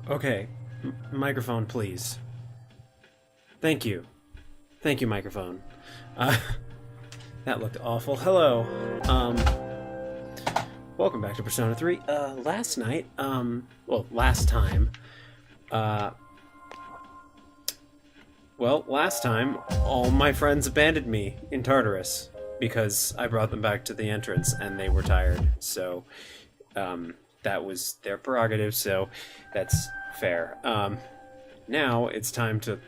Okay, microphone, please. Thank you. Thank you, microphone. Uh, that looked awful. Hello. Welcome back to Persona 3. Last night, last time, last time, all my friends abandoned me in Tartarus because I brought them back to the entrance and they were tired. So, that was their prerogative, so that's fair. Now it's time to,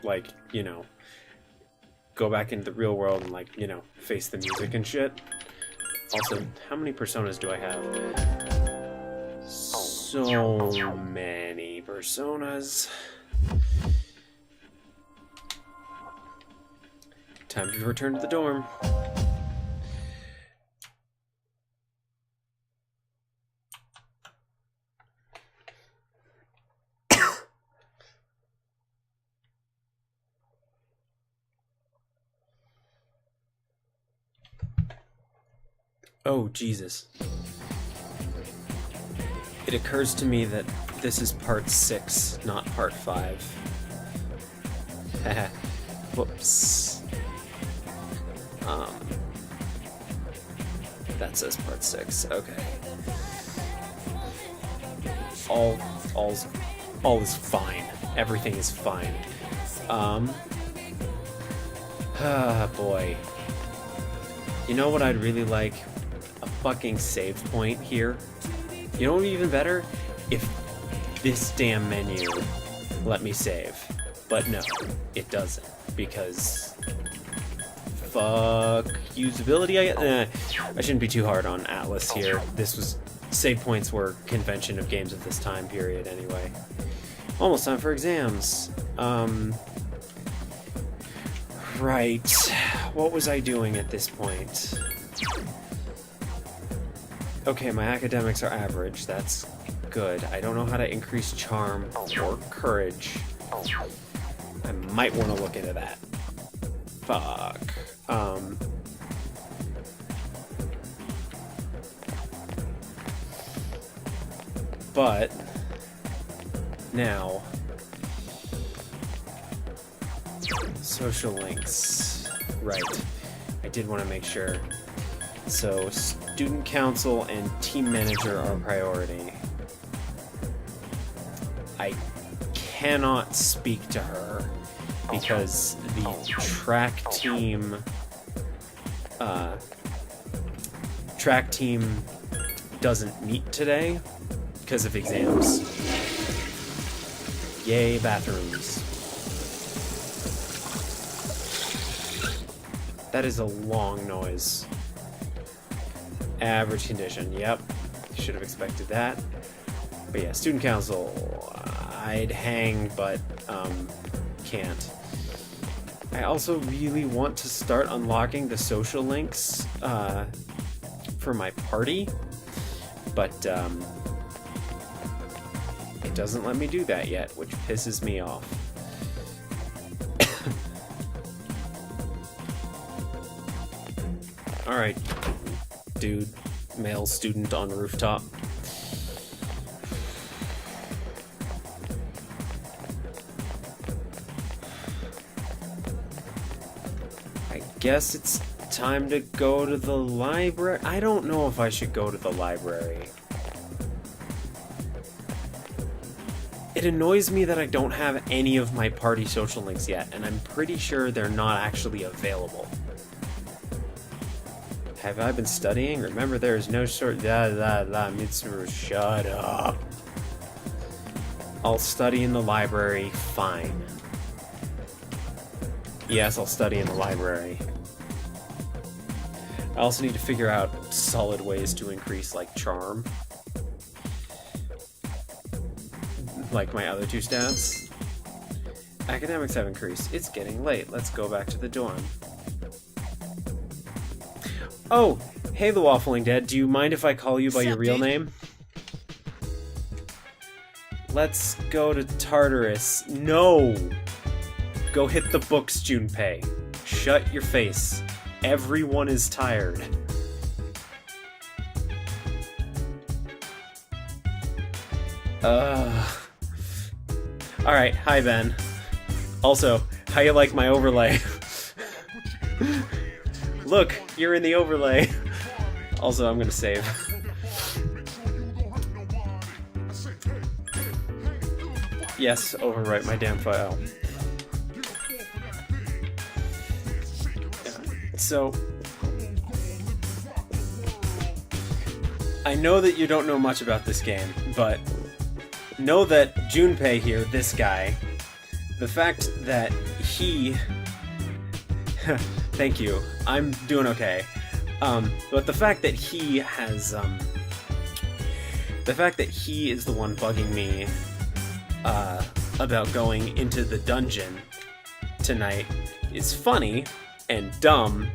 go back into the real world and, face the music and shit. Also, how many personas do I have? So many personas. Time to return to the dorm. Oh, Jesus. It occurs to me that this is part 6, not part 5. Haha. Whoops. That says part 6. Okay. All is fine. Everything is fine. Boy. You know what I'd really like? A fucking save point here. You know what would be even better? If this damn menu let me save. But no, it doesn't. Because... fuck usability, I shouldn't be too hard on Atlas here. Save points were convention of games of this time period anyway. Almost time for exams. Right. What was I doing at this point? Okay, my academics are average. That's good. I don't know how to increase charm or courage. I might want to look into that. Fuck. But now social links. Right. I did want to make sure. So student council and team manager are a priority. I cannot speak to her because the track team doesn't meet today because of exams. Yay, bathrooms. That is a long noise. Average condition, yep. Should have expected that. But yeah, student council. I'd hang, but can't. I also really want to start unlocking the social links for my party, but it doesn't let me do that yet, which pisses me off. Alright, dude, male student on rooftop. I guess it's time to go to the library. I don't know if I should go to the library. It annoys me that I don't have any of my party social links yet, and I'm pretty sure they're not actually available. Have I been studying? Remember, there is no sort. Mitsuru, shut up. I'll study in the library. Fine. Yes, I'll study in the library. I also need to figure out solid ways to increase, charm. Like my other two stats. Academics have increased. It's getting late. Let's go back to the dorm. Oh, hey the Waffling Dead, do you mind if I call you by your real name? Let's go to Tartarus. No! Go hit the books, Junpei. Shut your face. Everyone is tired. Alright, hi Ben. Also, how you like my overlay? Look, you're in the overlay. Also, I'm gonna save. Yes, overwrite my damn file. So, I know that you don't know much about this game, but know that Junpei here, this guy, the fact that he... Thank you, I'm doing okay. But the fact that he has, the fact that he is the one bugging me, about going into the dungeon tonight is funny and dumb,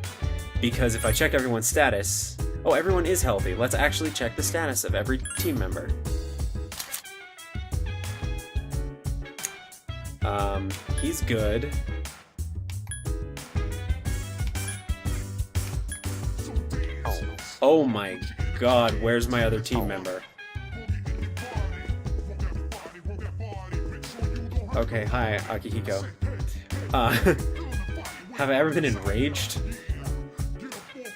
because if I check everyone's status... Oh, everyone is healthy. Let's actually check the status of every team member. He's good. Oh my god, where's my other team member? Okay, hi, Akihiko. Have I ever been enraged?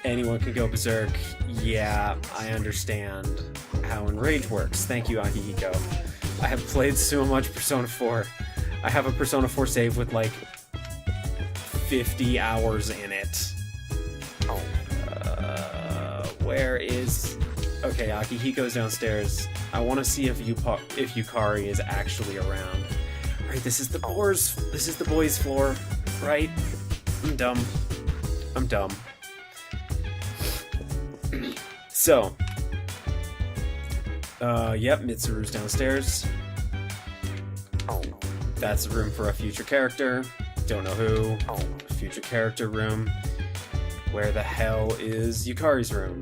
Anyone can go berserk. Yeah, I understand how enrage works. Thank you, Akihiko. I have played so much Persona 4. I have a Persona 4 save with like 50 hours in it. Where is... Okay, Akihiko's downstairs. I want to see if Yukari is actually around. Alright, this is the boys' floor, right? I'm dumb. I'm dumb. So, yep, Mitsuru's downstairs. That's a room for a future character. Don't know who. Future character room. Where the hell is Yukari's room?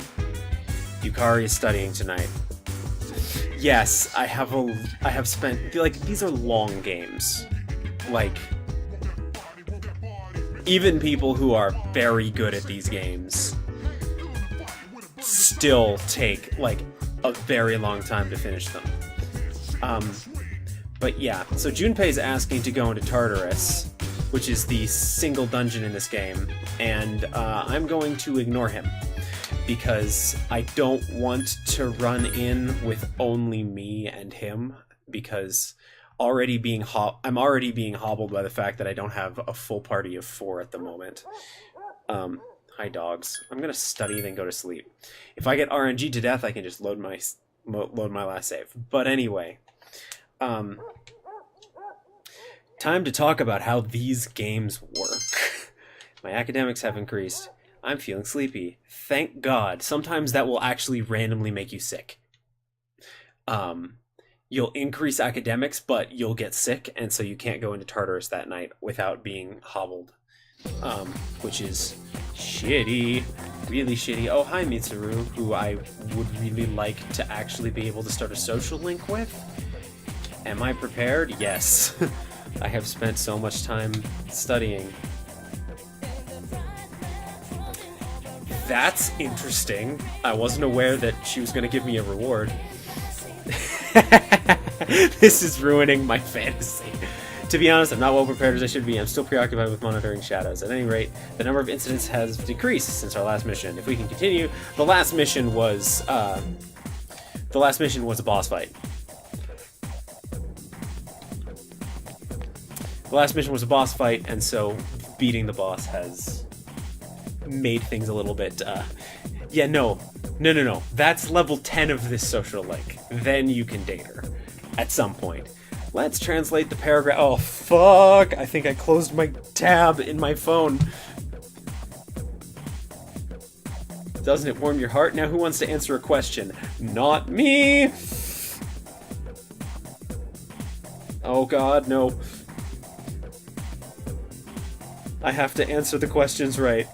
Yukari is studying tonight. Yes, I have spent, like, these are long games. Like, even people who are very good at these games still take, like, a very long time to finish them. But yeah, so Junpei's asking to go into Tartarus, which is the single dungeon in this game, and I'm going to ignore him, because I don't want to run in with only me and him, because I'm already being hobbled by the fact that I don't have a full party of 4 at the moment. Hi dogs. I'm gonna study then go to sleep. If I get RNG to death, I can just load my last save. But anyway, time to talk about how these games work. My academics have increased. I'm feeling sleepy. Thank God. Sometimes that will actually randomly make you sick. You'll increase academics, but you'll get sick, and so you can't go into Tartarus that night without being hobbled. Which is shitty. Really shitty. Oh, hi Mitsuru, who I would really like to actually be able to start a social link with. Am I prepared? Yes. I have spent so much time studying. That's interesting. I wasn't aware that she was going to give me a reward. This is ruining my fantasy. To be honest, I'm not well prepared as I should be. I'm still preoccupied with monitoring shadows. At any rate, the number of incidents has decreased since our last mission. If we can continue, the last mission was a boss fight. The last mission was a boss fight, and so beating the boss has made things a little bit, yeah, no. That's level 10 of this social link. Then you can date her. At some point. Let's translate the paragraph. Oh, fuck! I think I closed my tab in my phone. Doesn't it warm your heart? Now who wants to answer a question? Not me! Oh god, no. I have to answer the questions right.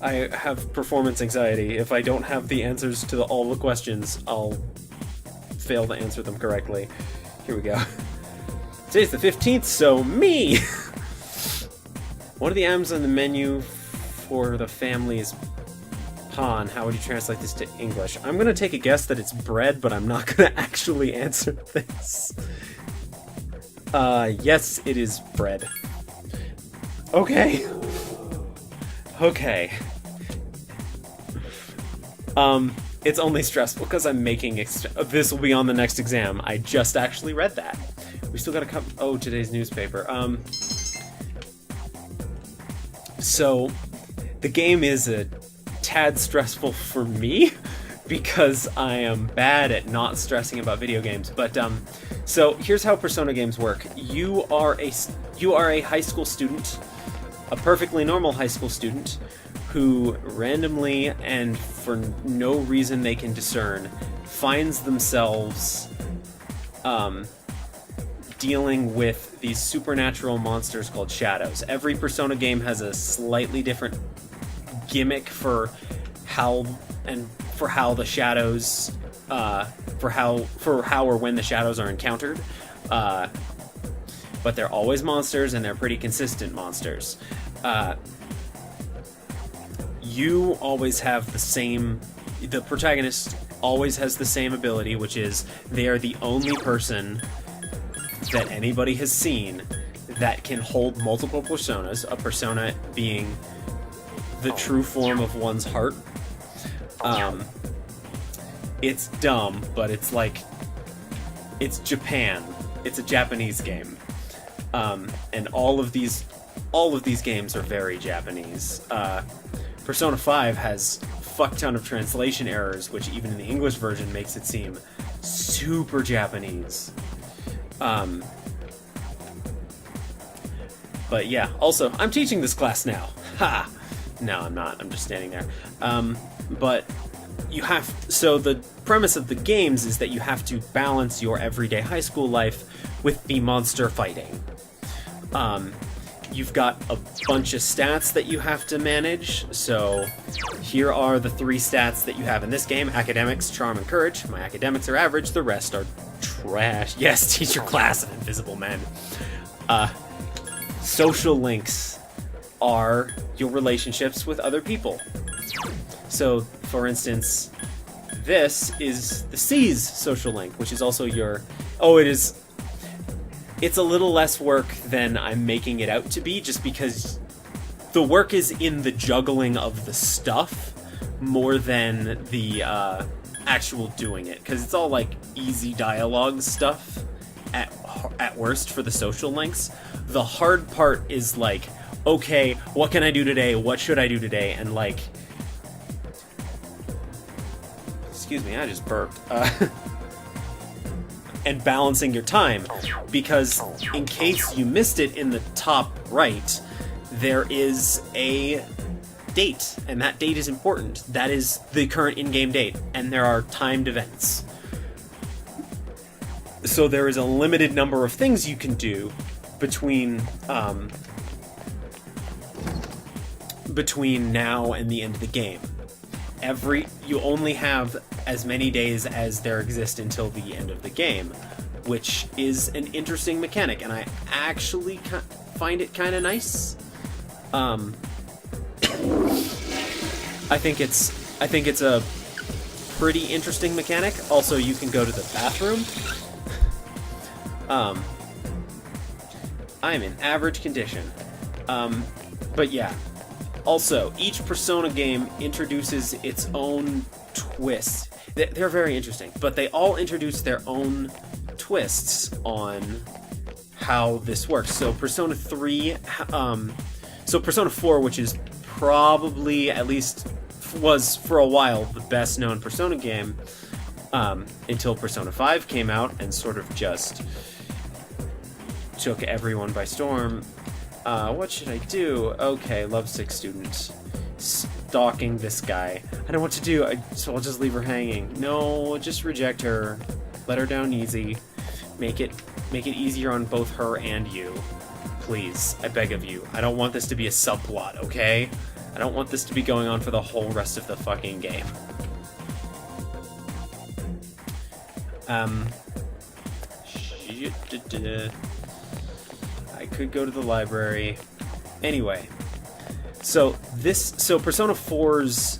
I have performance anxiety. If I don't have the answers to all the questions, I'll fail to answer them correctly. Here we go. Today's the 15th, so me! One of the items on the menu for the family is Han, how would you translate this to English? I'm gonna take a guess that it's bread, but I'm not gonna actually answer this. Yes, it is bread. Okay. Okay. It's only stressful because I'm making this will be on the next exam. I just actually read that. We still gotta come. Oh, today's newspaper. So the game is a tad stressful for me because I am bad at not stressing about video games. But so here's how Persona games work. You are a high school student, a perfectly normal high school student, who randomly and for no reason they can discern finds themselves dealing with these supernatural monsters called shadows. Every Persona game has a slightly different gimmick for how the shadows for how or when the shadows are encountered, but they're always monsters and they're pretty consistent monsters. You always have the protagonist always has the same ability, which is they are the only person that anybody has seen that can hold multiple personas, a persona being the true form of one's heart. It's dumb, but it's Japan. It's a Japanese game. And all of these games are very Japanese. Persona 5 has a fuck ton of translation errors, which even in the English version makes it seem super Japanese. But yeah, also, I'm teaching this class now. Ha! No, I'm not. I'm just standing there. But so the premise of the games is that you have to balance your everyday high school life with the monster fighting. You've got a bunch of stats that you have to manage. So here are the 3 stats that you have in this game: academics, charm, and courage. My academics are average, the rest are trash. Yes, teach your class of invisible men. Social links are your relationships with other people. So, for instance, this is the C's social link, which is also your... Oh, it's a little less work than I'm making it out to be, just because the work is in the juggling of the stuff more than the actual doing it, because it's all like easy dialogue stuff at worst for the social links. The hard part is like, okay, what can I do today? What should I do today? And like... Excuse me, I just burped. And balancing your time, because in case you missed it in the top right, there is a date, and that date is important. That is the current in-game date, and there are timed events. So there is a limited number of things you can do between now and the end of the game. You only have as many days as there exist until the end of the game, which is an interesting mechanic, and I actually find it kind of nice. I think it's a pretty interesting mechanic. Also, you can go to the bathroom. I'm in average condition. But yeah. Also, each Persona game introduces its own twists. They're very interesting, but they all introduce their own twists on how this works. So Persona 3, Persona 4, which is probably, at least was for a while, the best known Persona game, until Persona 5 came out and sort of just took everyone by storm. What should I do? Okay, lovesick student. Stalking this guy. I don't know what to do, so I'll just leave her hanging. No, just reject her. Let her down easy. Make it easier on both her and you. Please, I beg of you. I don't want this to be a subplot, okay? I don't want this to be going on for the whole rest of the fucking game. I could go to the library. Anyway, so Persona 4's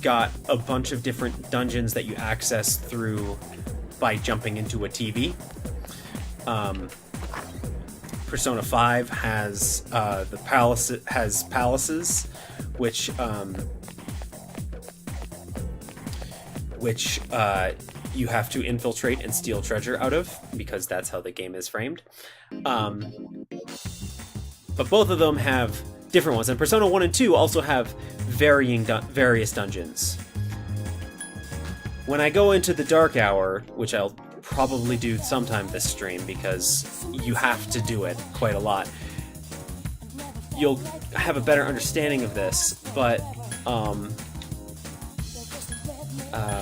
got a bunch of different dungeons that you access through by jumping into a TV. Persona 5 has palaces, which you have to infiltrate and steal treasure out of, because that's how the game is framed. But both of them have different ones, and Persona 1 and 2 also have various dungeons. When I go into the Dark Hour, which I'll probably do sometime this stream because you have to do it quite a lot, you'll have a better understanding of this, but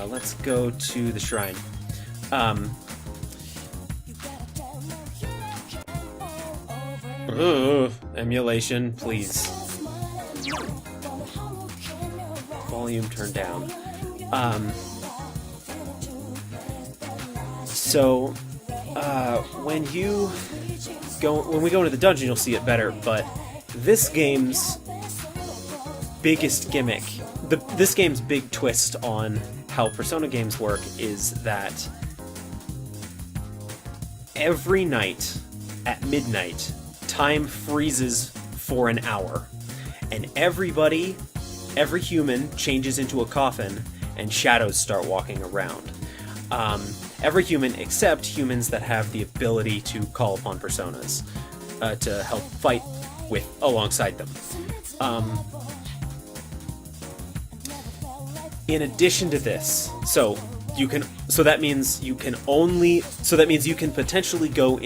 let's go to the shrine. Emulation, please. Volume turned down. When we go into the dungeon, you'll see it better, but this game's biggest gimmick, this game's big twist on how Persona games work is that every night at midnight, time freezes for an hour, and every human changes into a coffin, and shadows start walking around. Every human except humans that have the ability to call upon personas to help fight alongside them. In addition to this, that means you can potentially go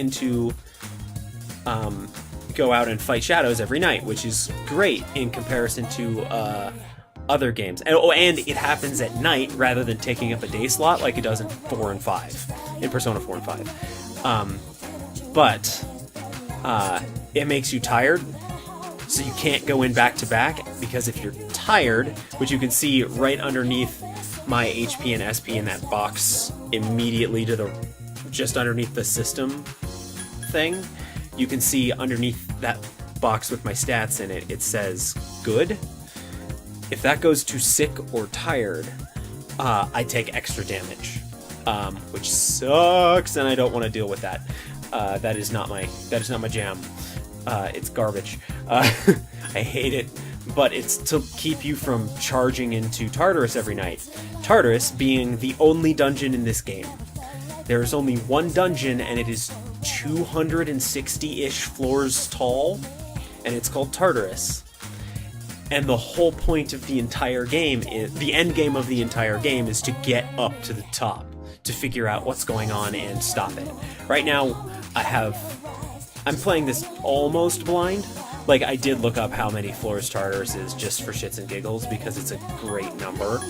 out and fight shadows every night, which is great in comparison to other games. And it happens at night rather than taking up a day slot like it does in 4 and 5, in Persona 4 and 5. But it makes you tired, so you can't go in back to back, because if you're tired, which you can see right underneath my HP and SP in that box immediately just underneath the system thing, you can see underneath that box with my stats in it, it says good. If that goes to sick or tired, I take extra damage, which sucks, and I don't want to deal with that. That is not my jam. It's garbage. I hate it, but it's to keep you from charging into Tartarus every night. Tartarus being the only dungeon in this game. There is only one dungeon, and it is 260-ish floors tall, and it's called Tartarus. And the whole point of the entire game, the end game of the entire game, is to get up to the top, to figure out what's going on and stop it. Right now, I'm playing this almost blind. Like, I did look up how many floors Tartarus is just for shits and giggles, because it's a great number.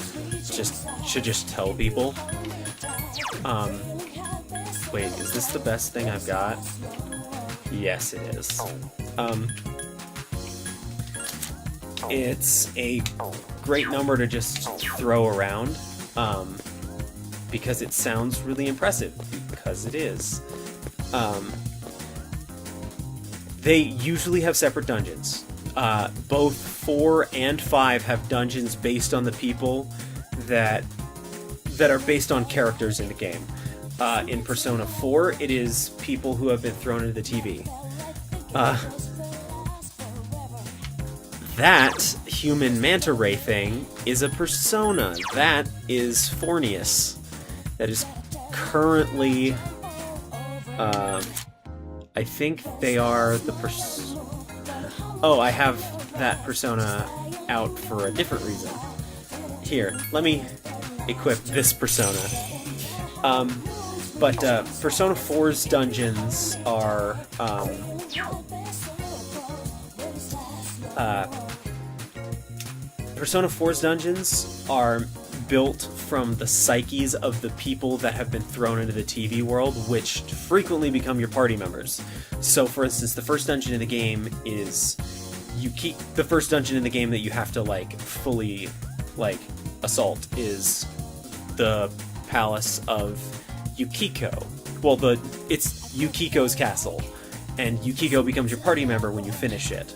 Should just tell people. Wait, is this the best thing I've got? Yes, it is. It's a great number to just throw around, because it sounds really impressive, because it is. They usually have separate dungeons. Both 4 and 5 have dungeons based on the people that are based on characters in the game. In Persona 4, it is people who have been thrown into the TV. That human manta ray thing is a persona. That is Fornius. That is currently... I think they are the Oh, I have that persona out for a different reason. Here, let me equip this persona. But Persona 4's dungeons are... Persona 4's dungeons are built from the psyches of the people that have been thrown into the TV world, which frequently become your party members. So, for instance, the first dungeon in the game is... the first dungeon in the game that you have to, fully, assault is the Palace of Yukiko. Well, it's Yukiko's castle, and Yukiko becomes your party member when you finish it.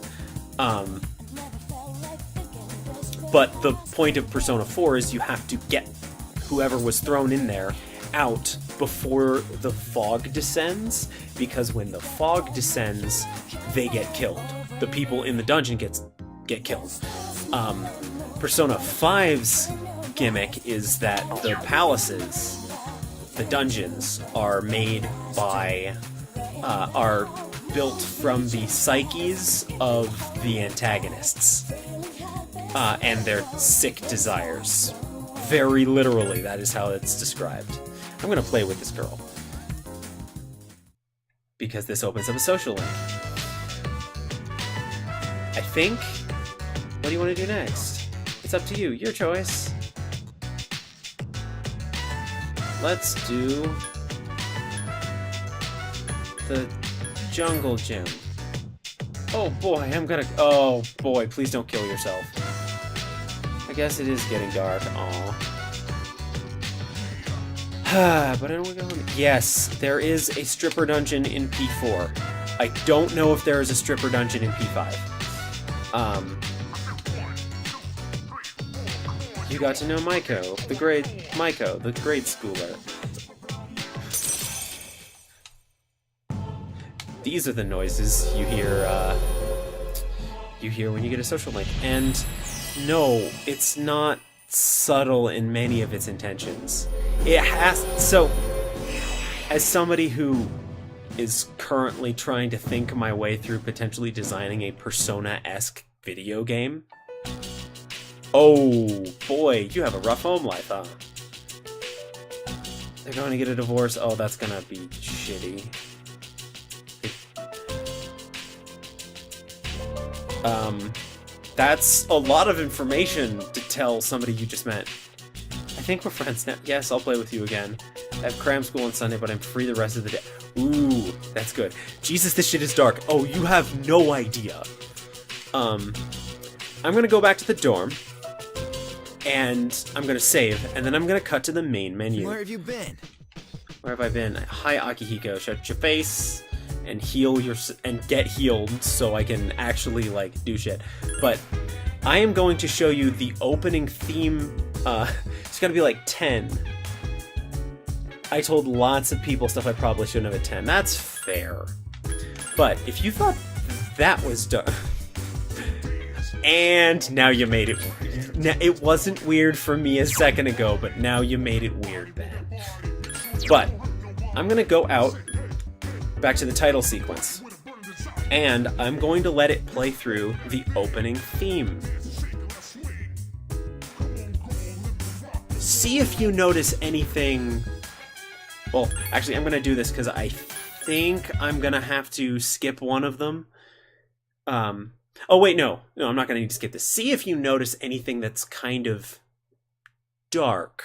But the point of Persona 4 is you have to get whoever was thrown in there out before the fog descends, because when the fog descends, they get killed. The people in the dungeon get killed. Persona 5's gimmick is that the palaces, the dungeons, are made by, are built from the psyches of the antagonists, and their sick desires. Very literally, that is how it's described. I'm gonna play with this girl, because this opens up a social link. I think... What do you want to do next? It's up to you. Your choice. Let's do... the jungle gym. Oh boy, I'm gonna... Oh boy, please don't kill yourself. I guess it is getting dark. Aw. But I don't want to go home. Yes, there is a stripper dungeon in P4. I don't know if there is a stripper dungeon in P5. You got to know Maiko, the grade schooler. These are the noises you hear when you get a social link. And no, it's not subtle in many of its intentions. It has... So, as somebody who is currently trying to think my way through potentially designing a Persona-esque video game... Oh, boy, you have a rough home life, huh? They're going to get a divorce. Oh, that's gonna be shitty. That's a lot of information to tell somebody you just met. I think we're friends now. Yes, I'll play with you again. I have cram school on Sunday, but I'm free the rest of the day. Ooh, that's good. Jesus, this shit is dark. Oh, you have no idea. I'm gonna go back to the dorm, and I'm gonna save, and then I'm gonna cut to the main menu. Where have you been? Where have I been? Hi, Akihiko. Shut your face and heal and get healed so I can actually, like, do shit. But I am going to show you the opening theme. It's gonna be like 10. I told lots of people stuff I probably shouldn't have at 10. That's fair. But if you thought that was done... And now you made it weird. Now, it wasn't weird for me a second ago, but now you made it weird, Ben. But I'm gonna go out back to the title sequence, and I'm going to let it play through the opening theme. See if you notice anything... Well, actually, I'm gonna do this because I think I'm gonna have to skip one of them. Oh, wait, no. No, I'm not going to need to skip this. See if you notice anything that's kind of dark.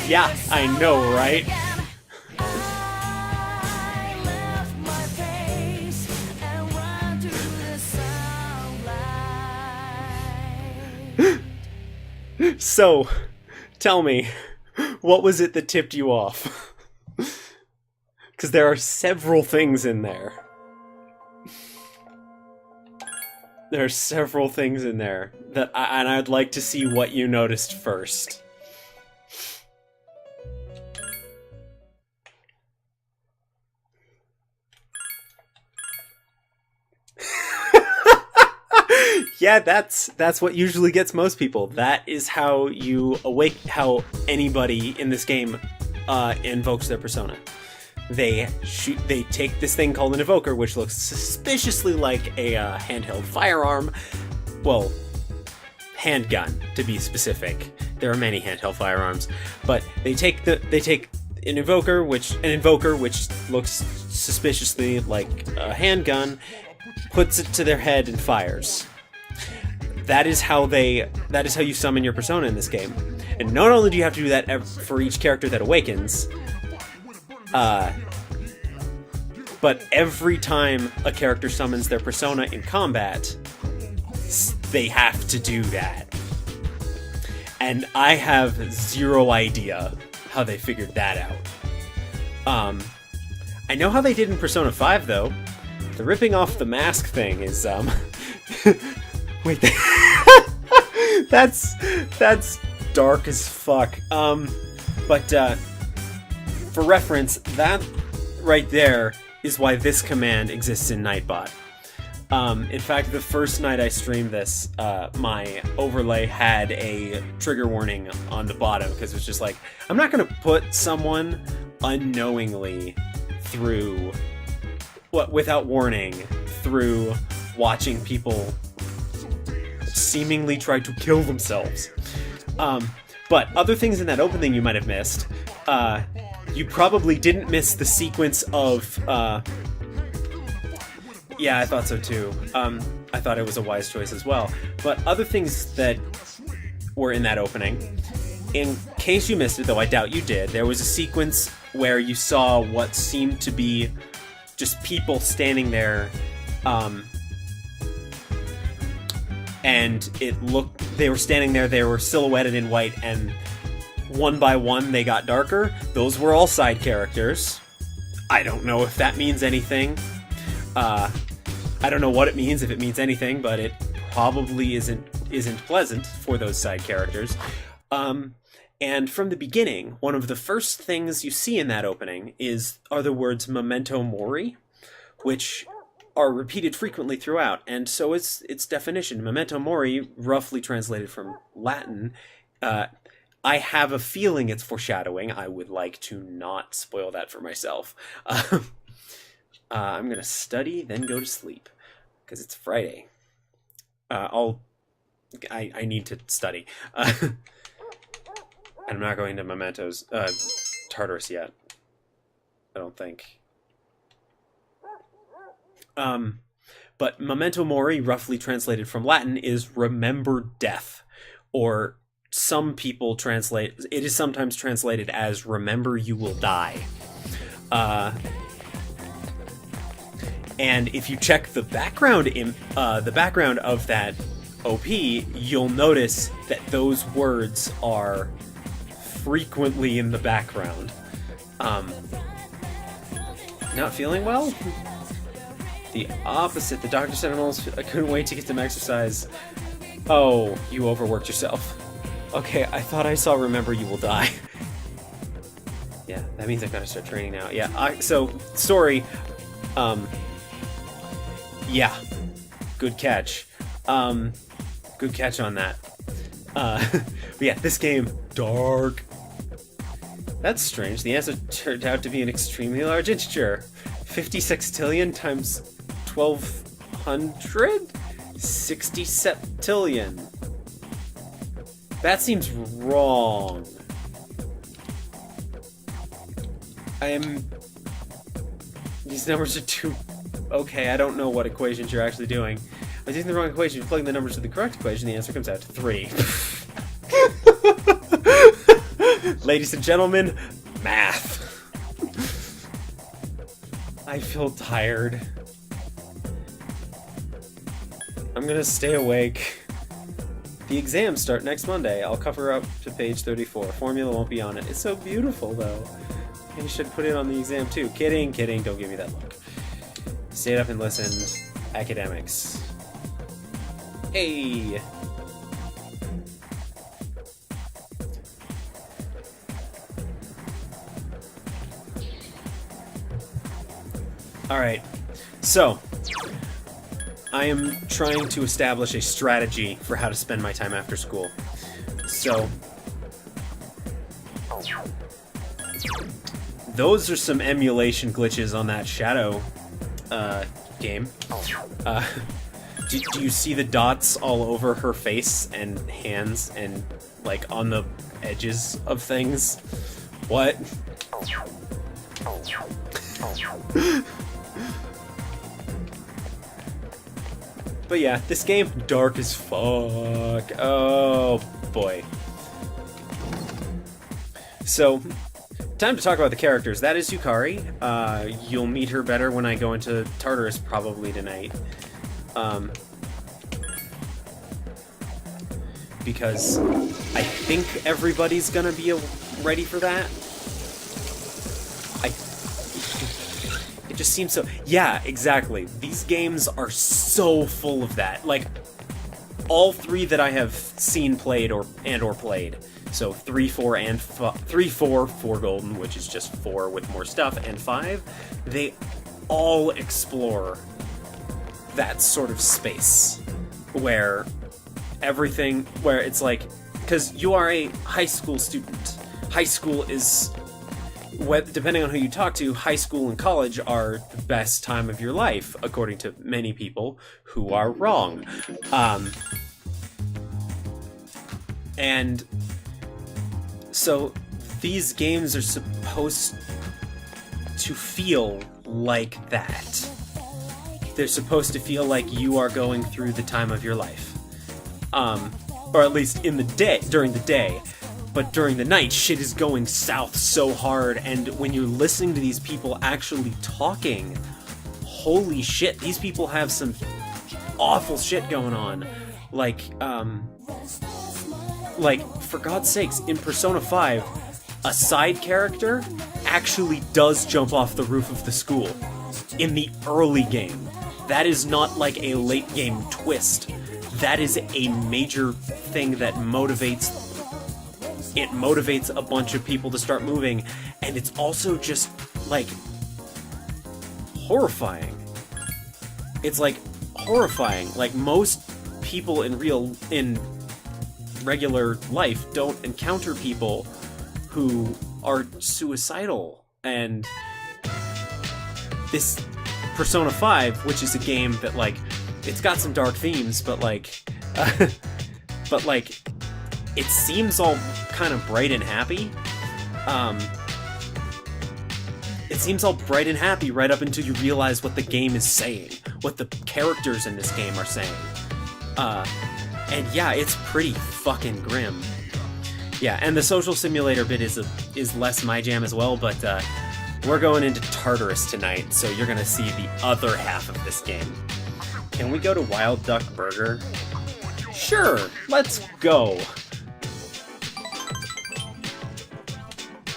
Yeah, I know, right? So, tell me, what was it that tipped you off? Because there are several things in there. There are several things in there that and I'd like to see what you noticed first. Yeah, that's what usually gets most people. That is how how anybody in this game invokes their persona. They take this thing called an evoker, which looks suspiciously like a handheld firearm. Well, handgun to be specific. There are many handheld firearms, but they take an invoker which looks suspiciously like a handgun, puts it to their head and fires. That is how you summon your persona in this game. And not only do you have to do that for each character that awakens, but every time a character summons their persona in combat, they have to do that. And I have zero idea how they figured that out. I know how they did in Persona 5 though. The ripping off the mask thing is wait, that's dark as fuck. But for reference, that right there is why this command exists in Nightbot. In fact, the first night I streamed this, my overlay had a trigger warning on the bottom, because it was just like, I'm not going to put someone unknowingly through, without warning, through watching people seemingly try to kill themselves. But other things in that opening you might have missed. You probably didn't miss the sequence of... yeah, I thought so too. I thought it was a wise choice as well. But other things that were in that opening, in case you missed it, though I doubt you did, there was a sequence where you saw what seemed to be just people standing there, and it looked... They were standing there, they were silhouetted in white, and one by one they got darker. Those were all side characters. I don't know if that means anything. I don't know what it means, if it means anything, but it probably isn't pleasant for those side characters. And from the beginning, one of the first things you see in that opening are the words "Memento Mori," which are repeated frequently throughout. And so its definition, Memento Mori, roughly translated from Latin, I have a feeling it's foreshadowing. I would like to not spoil that for myself. I'm going to study, then go to sleep, because it's Friday. I need to study. And I'm not going to Mementos, Tartarus yet. I don't think. But Memento Mori, roughly translated from Latin, is remember death. Or some people it is sometimes translated as remember you will die. And if you check the background of that OP, you'll notice that those words are frequently in the background. Not feeling well? The opposite. The doctor said I couldn't wait to get some exercise. Oh, you overworked yourself. Okay, I thought I saw remember you will die. Yeah, that means I've got to start training now. Yeah, so, story. Yeah, good catch. Good catch on that. But yeah, this game, dark. That's strange. The answer turned out to be an extremely large integer. 50 sextillion times 1200? 60 septillion. That seems wrong. These numbers are too... Okay, I don't know what equations you're actually doing. I'm using the wrong equation. You're plugging the numbers to the correct equation, the answer comes out to 3. Ladies and gentlemen, math. I feel tired. I'm gonna stay awake. The exams start next Monday. I'll cover up to page 34. Formula won't be on it. It's so beautiful, though. You should put it on the exam, too. Kidding, kidding. Don't give me that look. Stayed up and listened. Academics. Hey! Alright, so I am trying to establish a strategy for how to spend my time after school. So those are some emulation glitches on that Shadow game. Do you see the dots all over her face and hands and, like, on the edges of things? What? But yeah, this game, dark as fuck. Oh, boy. So, time to talk about the characters. That is Yukari. You'll meet her better when I go into Tartarus probably tonight. Because I think everybody's gonna be ready for that. It just seems so... Yeah, exactly. These games are so full of that. Like, all three that I have seen played or played. So 3, 4, and 3, 4 Golden, which is just 4 with more stuff, and 5, they all explore that sort of space where everything, where it's like, because you are a high school student. High school is, depending on who you talk to, high school and college are the best time of your life, according to many people who are wrong. And so these games are supposed to feel like that. They're supposed to feel like you are going through the time of your life. Or at least in the day, during the day. But during the night, shit is going south so hard, and when you're listening to these people actually talking, holy shit, these people have some awful shit going on. Like, for God's sakes, in Persona 5, a side character actually does jump off the roof of the school in the early game. That is not like a late game twist. That is a major thing that motivates a bunch of people to start moving, and it's also just, like, horrifying. It's, like, horrifying. Like, most people in regular life don't encounter people who are suicidal, and this Persona 5, which is a game that, like, it's got some dark themes, but, like, it seems all kind of bright and happy. It seems all bright and happy right up until you realize what the game is saying, what the characters in this game are saying. And yeah, it's pretty fucking grim. Yeah, and the social simulator bit is less my jam as well, but we're going into Tartarus tonight, so you're gonna see the other half of this game. Can we go to Wild Duck Burger? Sure, let's go.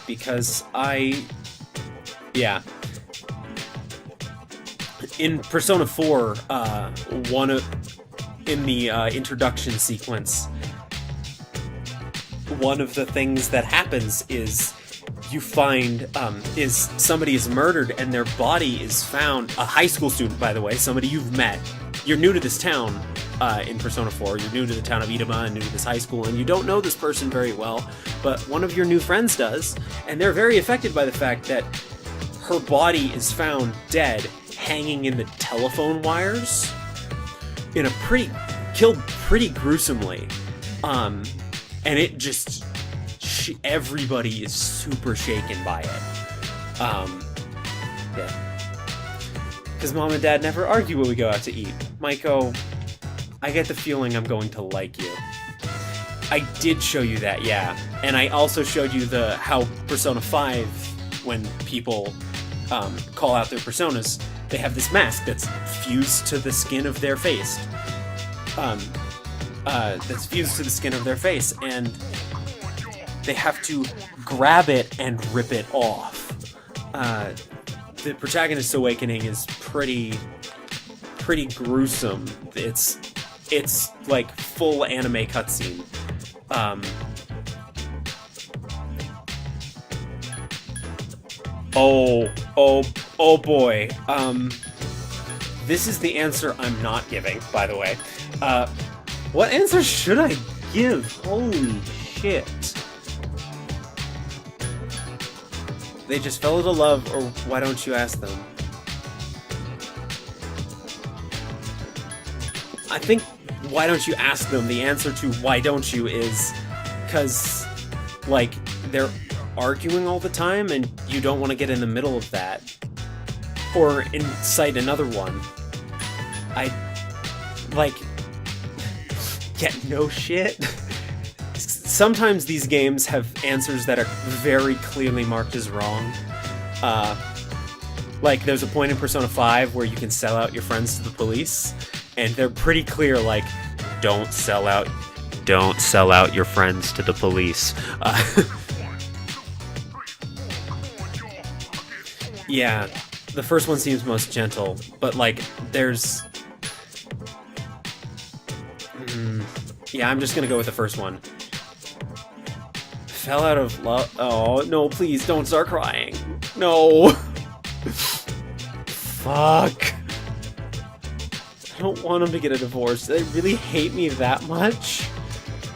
Because yeah. In Persona 4, in the introduction sequence, one of the things that happens is you find, is somebody is murdered and their body is found, a high school student, by the way, somebody you've met. You're new to this town, in Persona 4, you're new to the town of Idama and new to this high school, and you don't know this person very well, but one of your new friends does, and they're very affected by the fact that her body is found dead, hanging in the telephone wires, killed pretty gruesomely, and it just, everybody is super shaken by it, yeah. Because Mom and Dad never argue when we go out to eat. Maiko, I get the feeling I'm going to like you. I did show you that, yeah. And I also showed you how Persona 5, when people call out their personas, they have this mask that's fused to the skin of their face. And they have to grab it and rip it off. The protagonist's awakening is pretty gruesome. It's it's like full anime cutscene. Oh boy. This is the answer I'm not giving, by the way. What answer should I give? Holy shit. They just fell into love, or why don't you ask them? I think why don't you ask them, the answer to why don't you is because, like, they're arguing all the time and you don't want to get in the middle of that. Or incite another one. Get no shit. Sometimes these games have answers that are very clearly marked as wrong. Like, there's a point in Persona 5 where you can sell out your friends to the police, and they're pretty clear, like, don't sell out your friends to the police. Yeah, the first one seems most gentle, but, like, there's... yeah, I'm just gonna go with the first one. Fell out of love. Oh, no, please don't start crying. No. Fuck. I don't want him to get a divorce. They really hate me that much?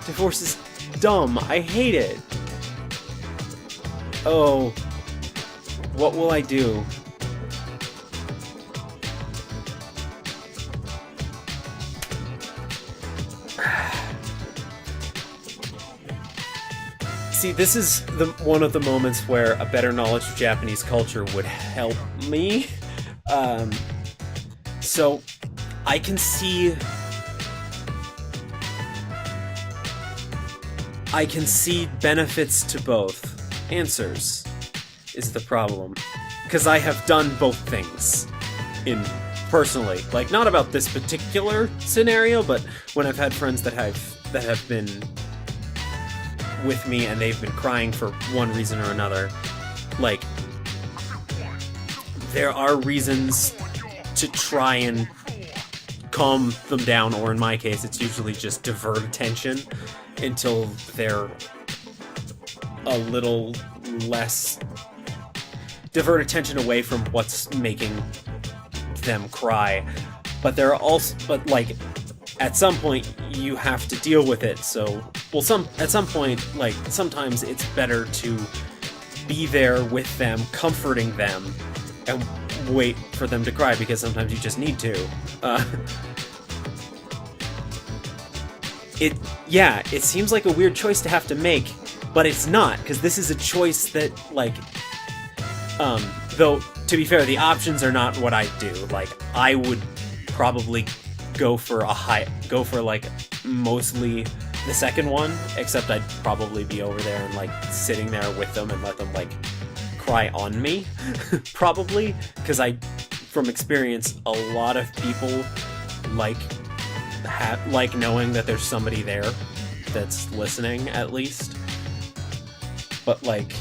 Divorce is dumb. I hate it. Oh. What will I do? See, this is one of the moments where a better knowledge of Japanese culture would help me. So, I can see benefits to both. Answers is the problem. Because I have done both things personally. Like, not about this particular scenario, but when I've had friends that have been with me and they've been crying for one reason or another, like, there are reasons to try and calm them down, or in my case it's usually just divert attention until they're a little less, divert attention away from what's making them cry. But there are also, but like, at some point you have to deal with it. So, well, at some point, like, sometimes it's better to be there with them, comforting them, and wait for them to cry, because sometimes you just need to. It seems like a weird choice to have to make, but it's not, because this is a choice that, like, though, to be fair, the options are not what I do. Like, I would probably go for like, mostly the second one, except I'd probably be over there and, like, sitting there with them and let them, like, cry on me, probably, because from experience, a lot of people like knowing that there's somebody there that's listening, at least. But, like,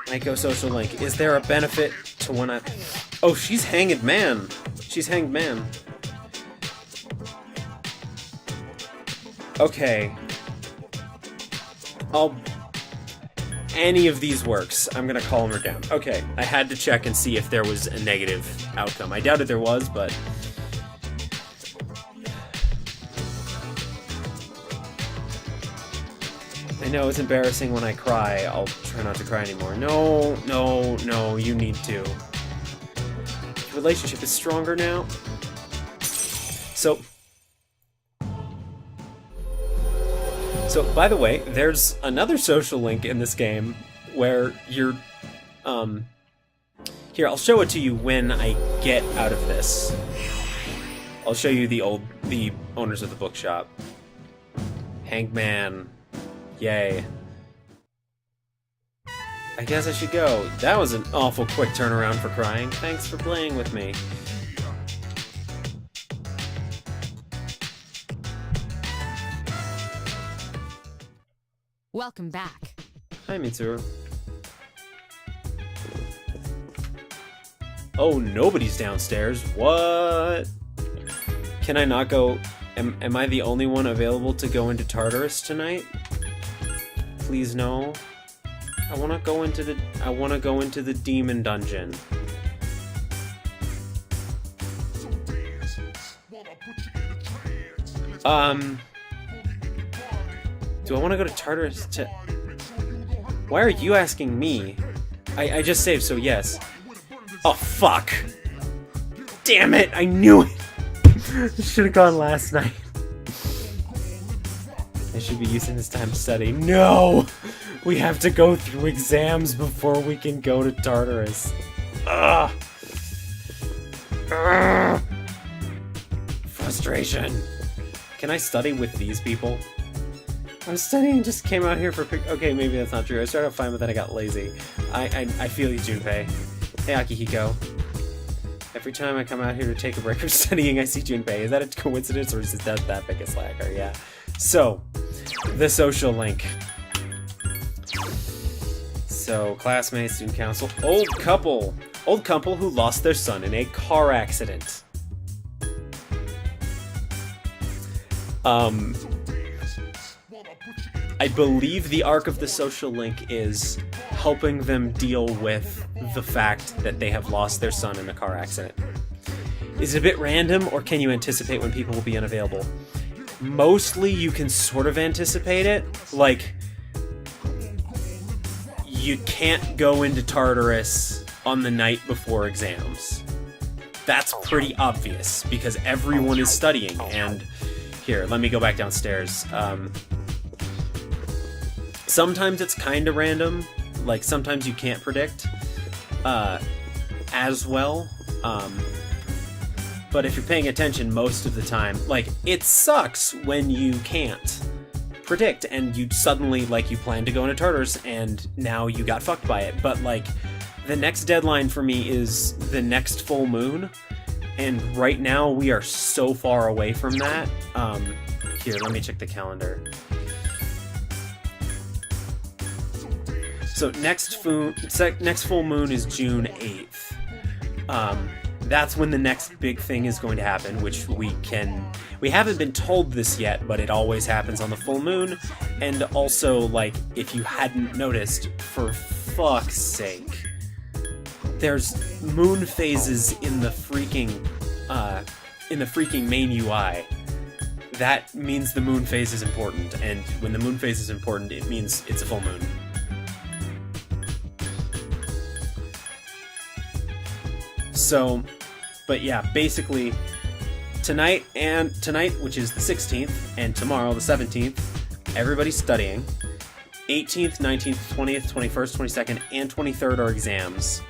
Maiko Social Link. Is there a benefit to when I... Oh, she's Hanged Man. She's Hanged Man. Okay. Any of these works. I'm gonna calm her down. Okay, I had to check and see if there was a negative outcome. I doubted there was, but... I know it's embarrassing when I cry. I'll try not to cry anymore. No, you need to. Your relationship is stronger now. So, by the way, there's another social link in this game where you're, here, I'll show it to you when I get out of this. I'll show you the owners of the bookshop. Hangman. Yay. I guess I should go. That was an awful quick turnaround for crying. Thanks for playing with me. Welcome back. Hi, Mitsuru. Oh, nobody's downstairs. What? Can I not go? Am I the only one available to go into Tartarus tonight? Please no. I want to go into the demon dungeon. Do I want to go to Tartarus to... Why are you asking me? I just saved, so yes. Oh, fuck. Damn it, I knew it! I should have gone last night. I should be using this time to study. No! We have to go through exams before we can go to Tartarus. Ugh. Ugh. Frustration. Can I study with these people? I was studying, just came out here for okay, maybe that's not true. I started out fine, but then I got lazy. I feel you, Junpei. Hey, Akihiko. Every time I come out here to take a break from studying, I see Junpei. Is that a coincidence, or is it that big a slacker? Yeah. So, the social link. So, classmates, student council, old couple who lost their son in a car accident. I believe the arc of the social link is helping them deal with the fact that they have lost their son in a car accident. Is it a bit random, or can you anticipate when people will be unavailable? Mostly you can sort of anticipate it. Like, you can't go into Tartarus on the night before exams. That's pretty obvious, because everyone is studying, and... Here, let me go back downstairs. Sometimes it's kind of random. Like, sometimes you can't predict as well. But if you're paying attention most of the time, like, it sucks when you can't predict and you suddenly, like, you plan to go into Tartarus and now you got fucked by it. But, like, the next deadline for me is the next full moon. And right now, we are so far away from that. Here, let me check the calendar. So next full moon is June 8th. That's when the next big thing is going to happen, which we haven't been told this yet, but it always happens on the full moon. And also, like, if you hadn't noticed, for fuck's sake, there's moon phases in the freaking main UI. That means the moon phase is important, and when the moon phase is important, it means it's a full moon. So, but yeah, basically, tonight, which is the 16th, and tomorrow, the 17th, everybody's studying. 18th, 19th, 20th, 21st, 22nd, and 23rd are exams.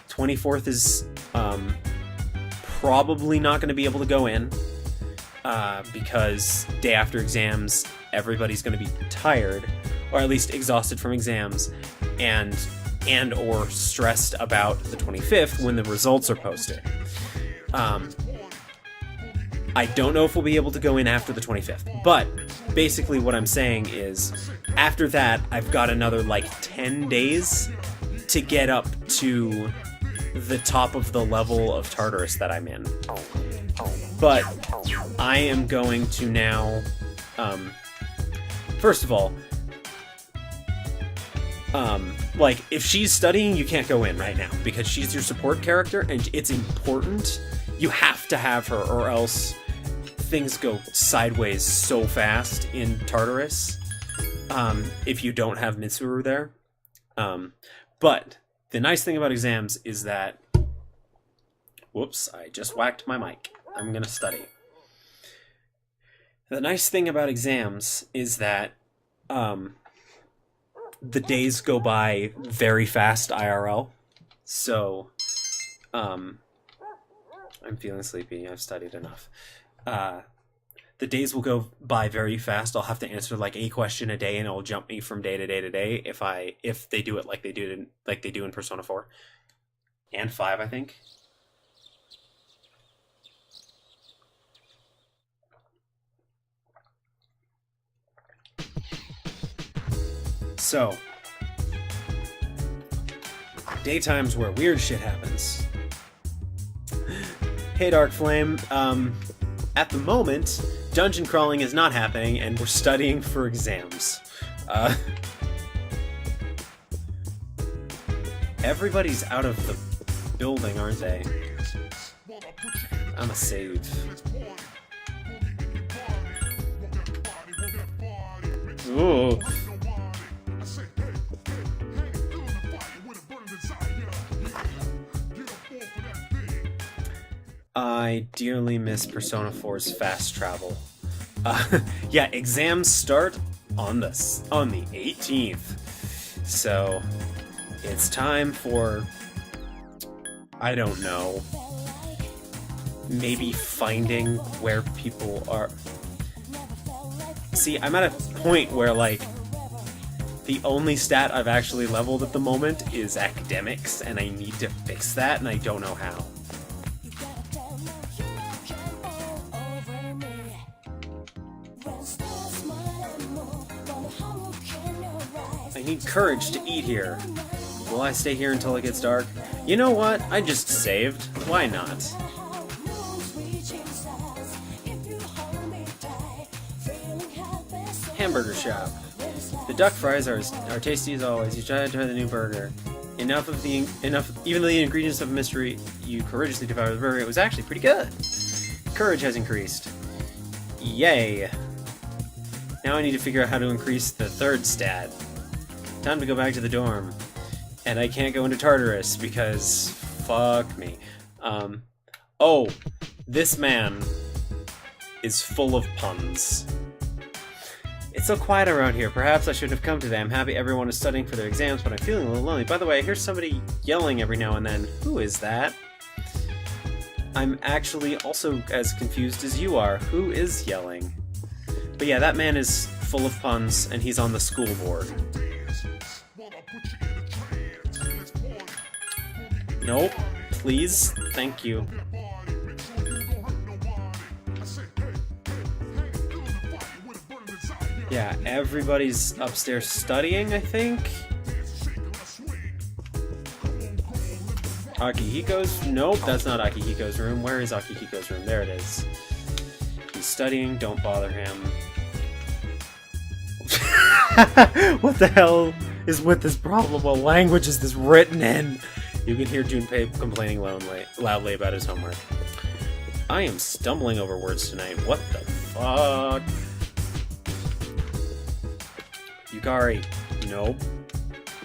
24th is probably not going to be able to go in because day after exams, everybody's going to be tired, or at least exhausted from exams, and or stressed about the 25th when the results are posted. I don't know if we'll be able to go in after the 25th, but basically what I'm saying is, after that, I've got another, like, 10 days to get up to the top of the level of Tartarus that I'm in. But I am going to now, first of all, like, if she's studying, you can't go in right now, because she's your support character, and it's important. You have to have her, or else things go sideways so fast in Tartarus, if you don't have Mitsuru there. But the nice thing about exams is that... Whoops, I just whacked my mic. I'm gonna study. The nice thing about exams is that, the days go by very fast IRL. So, I'm feeling sleepy. I've studied enough. The days will go by very fast. I'll have to answer like a question a day, and it'll jump me from day to day to day if they do it like they do in Persona 4 and 5, I think. So, daytimes where weird shit happens. Hey Dark Flame, at the moment, dungeon crawling is not happening, and we're studying for exams. Everybody's out of the building, aren't they? I'm a save. Ooh. I dearly miss Persona 4's fast travel. Yeah, exams start on the 18th. So, it's time for, I don't know, maybe finding where people are. See, I'm at a point where, like, the only stat I've actually leveled at the moment is academics, and I need to fix that, and I don't know how. I need courage to eat here. Will I stay here until it gets dark? You know what? I just saved. Why not? Hamburger shop. The duck fries are tasty as always. You try to try the new burger. Even though the ingredients of mystery, you courageously devoured the burger. It was actually pretty good. Courage has increased. Yay. Now I need to figure out how to increase the third stat. Time to go back to the dorm. And I can't go into Tartarus because fuck me. Oh, this man is full of puns. It's so quiet around here. Perhaps I should have come today. I'm happy everyone is studying for their exams, but I'm feeling a little lonely. By the way, I hear somebody yelling every now and then. Who is that? I'm actually also as confused as you are. Who is yelling? But yeah, that man is full of puns, and he's on the school board. Nope. Please. Thank you. Yeah, everybody's upstairs studying, I think? Akihiko's? Nope, that's not Akihiko's room. Where is Akihiko's room? There it is. He's studying, don't bother him. What the hell is with this problem? What language is this written in? You can hear Junpei complaining loudly about his homework. I am stumbling over words tonight. What the fuck? Yukari. Nope.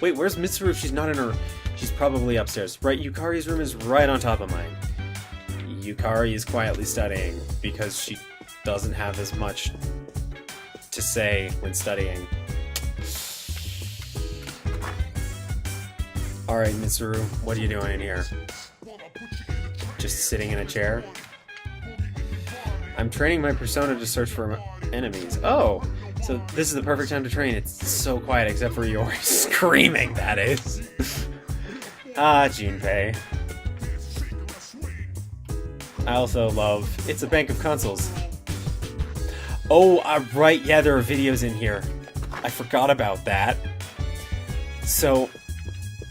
Wait, where's Mitsuru if she's not in her... She's probably upstairs. Right, Yukari's room is right on top of mine. Yukari is quietly studying because she doesn't have as much to say when studying. Alright, Mitsuru, what are you doing in here? Just sitting in a chair? I'm training my persona to search for enemies. Oh! So this is the perfect time to train. It's so quiet except for your screaming, that is. Ah, Junpei. I also love... It's a bank of consoles. Oh, right, yeah, there are videos in here. I forgot about that. So,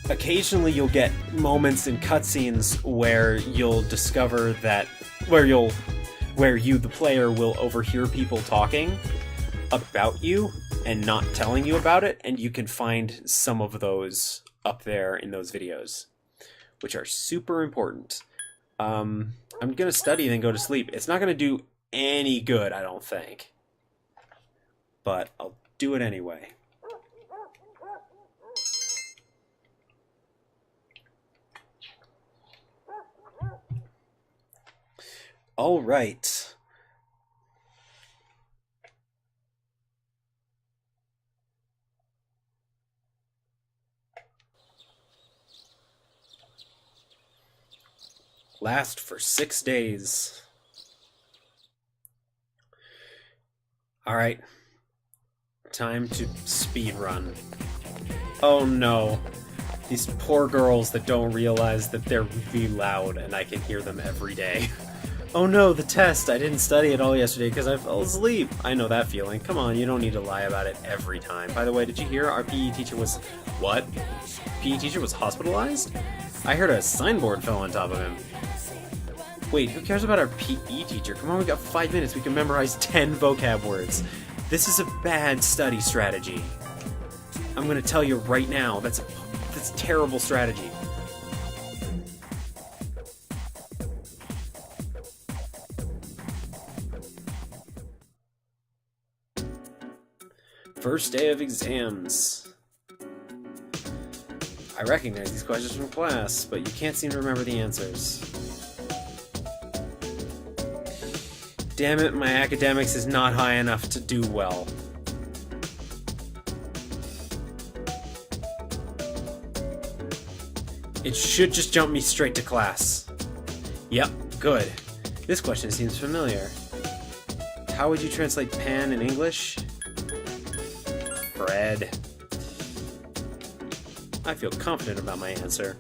occasionally you'll get moments in cutscenes where you'll discover that... Where you, the player, will overhear people talking about you and not telling you about it, and you can find some of those up there in those videos, which are super important. I'm gonna study then go to sleep. It's not gonna do any good, I don't think, but I'll do it anyway. All right. Last for 6 days. Alright. Time to speedrun. Oh no. These poor girls that don't realize that they're really loud and I can hear them every day. Oh no, the test! I didn't study at all yesterday because I fell asleep. I know that feeling. Come on, you don't need to lie about it every time. By the way, did you hear our PE teacher was... What? PE teacher was hospitalized? I heard a signboard fell on top of him. Wait, who cares about our PE teacher? Come on, we got 5 minutes. We can memorize 10 vocab words. This is a bad study strategy. I'm gonna tell you right now, that's terrible strategy. First day of exams. I recognize these questions from class, but you can't seem to remember the answers. Damn it, my academics is not high enough to do well. It should just jump me straight to class. Yep, good. This question seems familiar. How would you translate pan in English? Bread. I feel confident about my answer.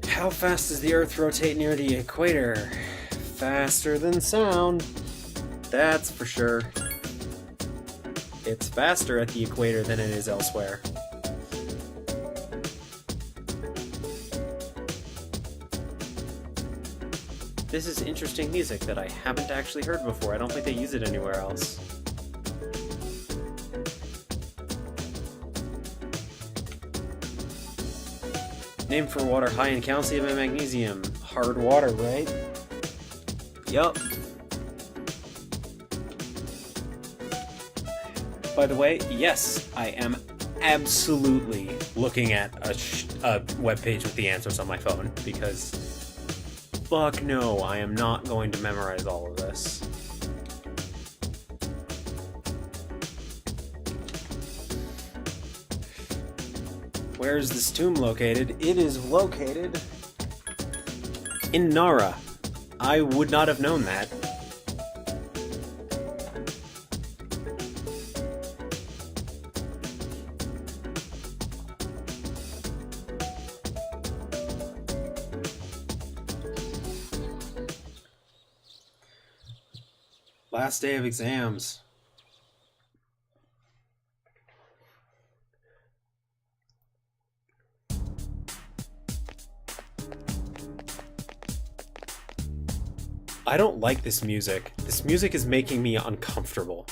How fast does the Earth rotate near the equator? Faster than sound. That's for sure. It's faster at the equator than it is elsewhere. This is interesting music that I haven't actually heard before. I don't think they use it anywhere else. Name for water high in calcium and magnesium. Hard water, right? Yup. By the way, yes, I am absolutely looking at a webpage with the answers on my phone, because fuck no, I am not going to memorize all of this. Where is this tomb located? It is located in Nara. I would not have known that. Last day of exams. I don't like this music. This music is making me uncomfortable.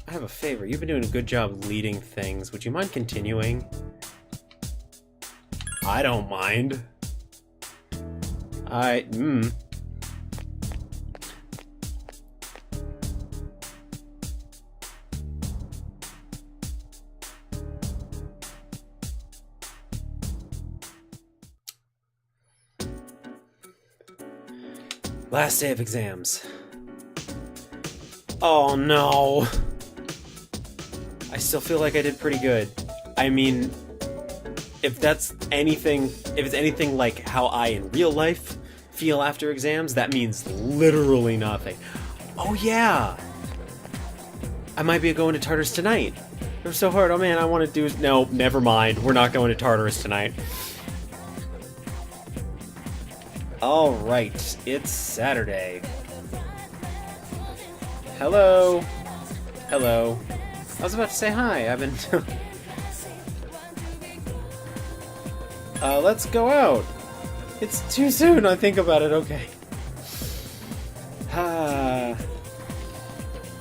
I have a favor. You've been doing a good job leading things. Would you mind continuing? I don't mind. Last day of exams. Oh no! I still feel like I did pretty good. I mean, if it's anything like how I in real life feel after exams, that means literally nothing. Oh yeah! I might be going to Tartarus tonight. It was so hard. Oh man, I want to do... No, never mind. We're not going to Tartarus tonight. Alright, it's Saturday. Hello. Hello. I was about to say hi. I've been... let's go out. It's too soon, I think about it, okay.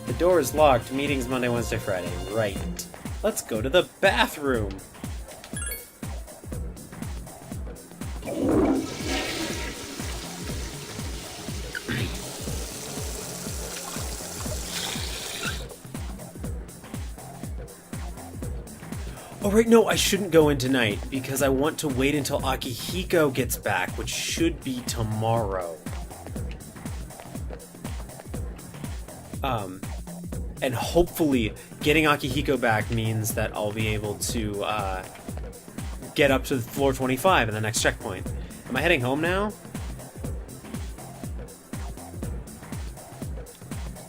The door is locked. Meetings Monday, Wednesday, Friday. Right. Let's go to the bathroom. Oh right, no, I shouldn't go in tonight, because I want to wait until Akihiko gets back, which should be tomorrow. And hopefully getting Akihiko back means that I'll be able to, get up to floor 25 in the next checkpoint. Am I heading home now?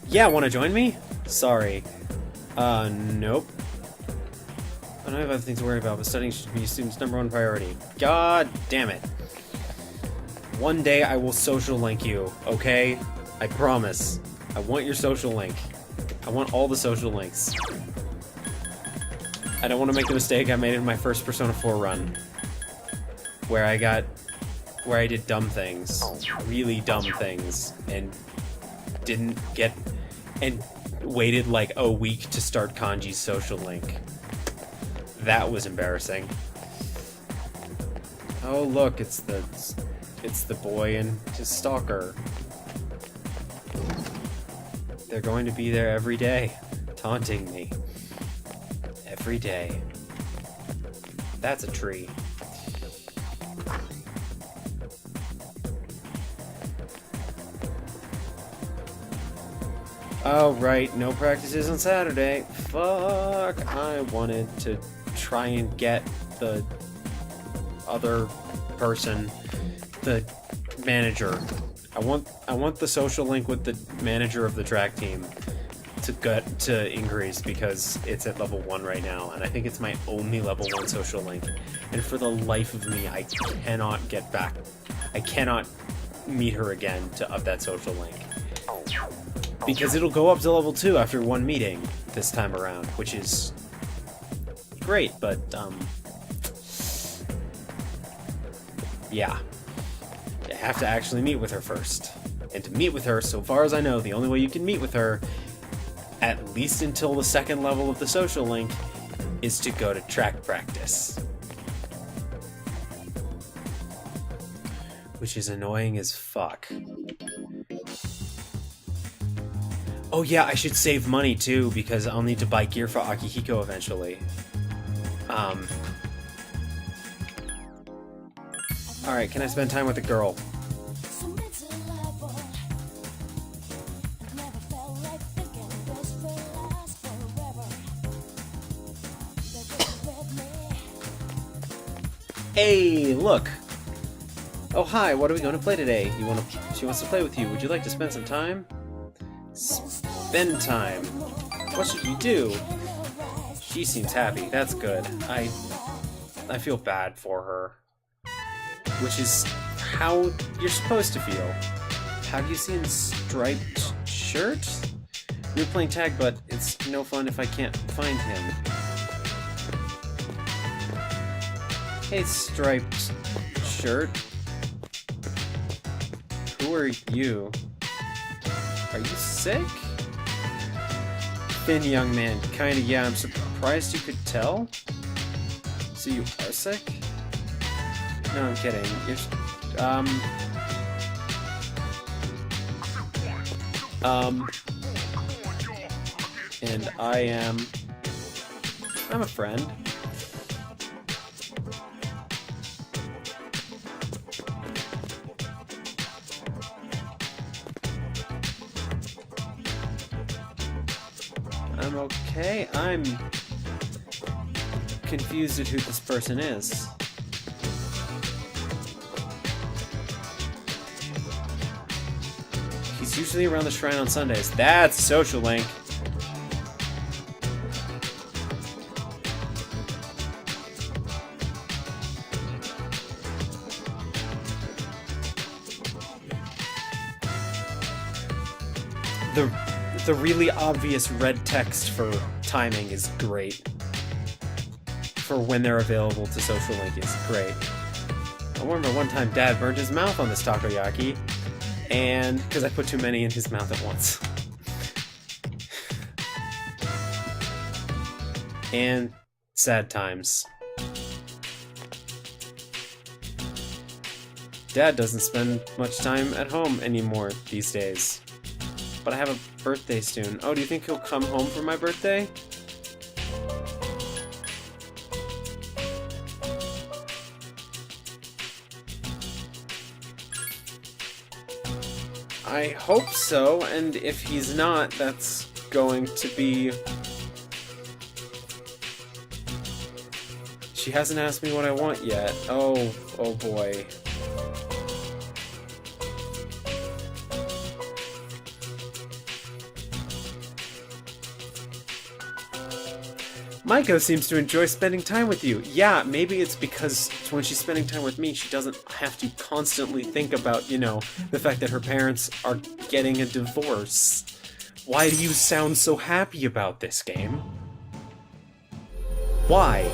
Yeah, wanna join me? Sorry. Nope. I have other things to worry about, but studying should be a student's #1 priority. God damn it. One day I will social link you, okay? I promise. I want your social link. I want all the social links. I don't want to make the mistake I made in my first Persona 4 run. Where I did dumb things. Really dumb things. And didn't get... And waited like a week to start Kanji's social link. That was embarrassing. Oh look, it's the boy and his stalker. They're going to be there every day, taunting me. Every day. That's a tree. Oh, right, no practices on Saturday. Fuck, I wanted to try and get the other person, the manager. I want the social link with the manager of the track team to increase because it's at level 1 right now, and I think it's my only level 1 social link. And for the life of me, I cannot get back. I cannot meet her again to up that social link. Because it'll go up to level 2 after one meeting this time around, which is great, but, yeah. You have to actually meet with her first. And to meet with her, so far as I know, the only way you can meet with her, at least until the 2nd level of the social link, is to go to track practice. Which is annoying as fuck. Oh yeah, I should save money too, because I'll need to buy gear for Akihiko eventually. Alright, can I spend time with a girl? Hey, look! Oh hi, what are we going to play today? She wants to play with you. Would you like to spend some time? Spend time. What should we do? She seems happy. That's good. I feel bad for her. Which is how you're supposed to feel. Have you seen Striped Shirt? We're playing tag, but it's no fun if I can't find him. Hey, Striped Shirt. Who are you? Are you sick? Thin young man. Kinda, yeah, I'm surprised you could tell. So you are sick? No, I'm kidding. You're, and I'm a friend. I'm okay. I'm confused at who this person is. He's usually around the shrine on Sundays. That's a social link. The really obvious red text for timing is great. For when they're available to social link is great. I remember one time Dad burned his mouth on this takoyaki, and because I put too many in his mouth at once. And sad times. Dad doesn't spend much time at home anymore these days. But I have a birthday soon. Oh, do you think he'll come home for my birthday? I hope so, and if he's not, that's going to be... She hasn't asked me what I want yet. Oh boy. Maiko seems to enjoy spending time with you. Yeah, maybe it's because when she's spending time with me, she doesn't have to constantly think about, you know, the fact that her parents are getting a divorce. Why do you sound so happy about this game? Why?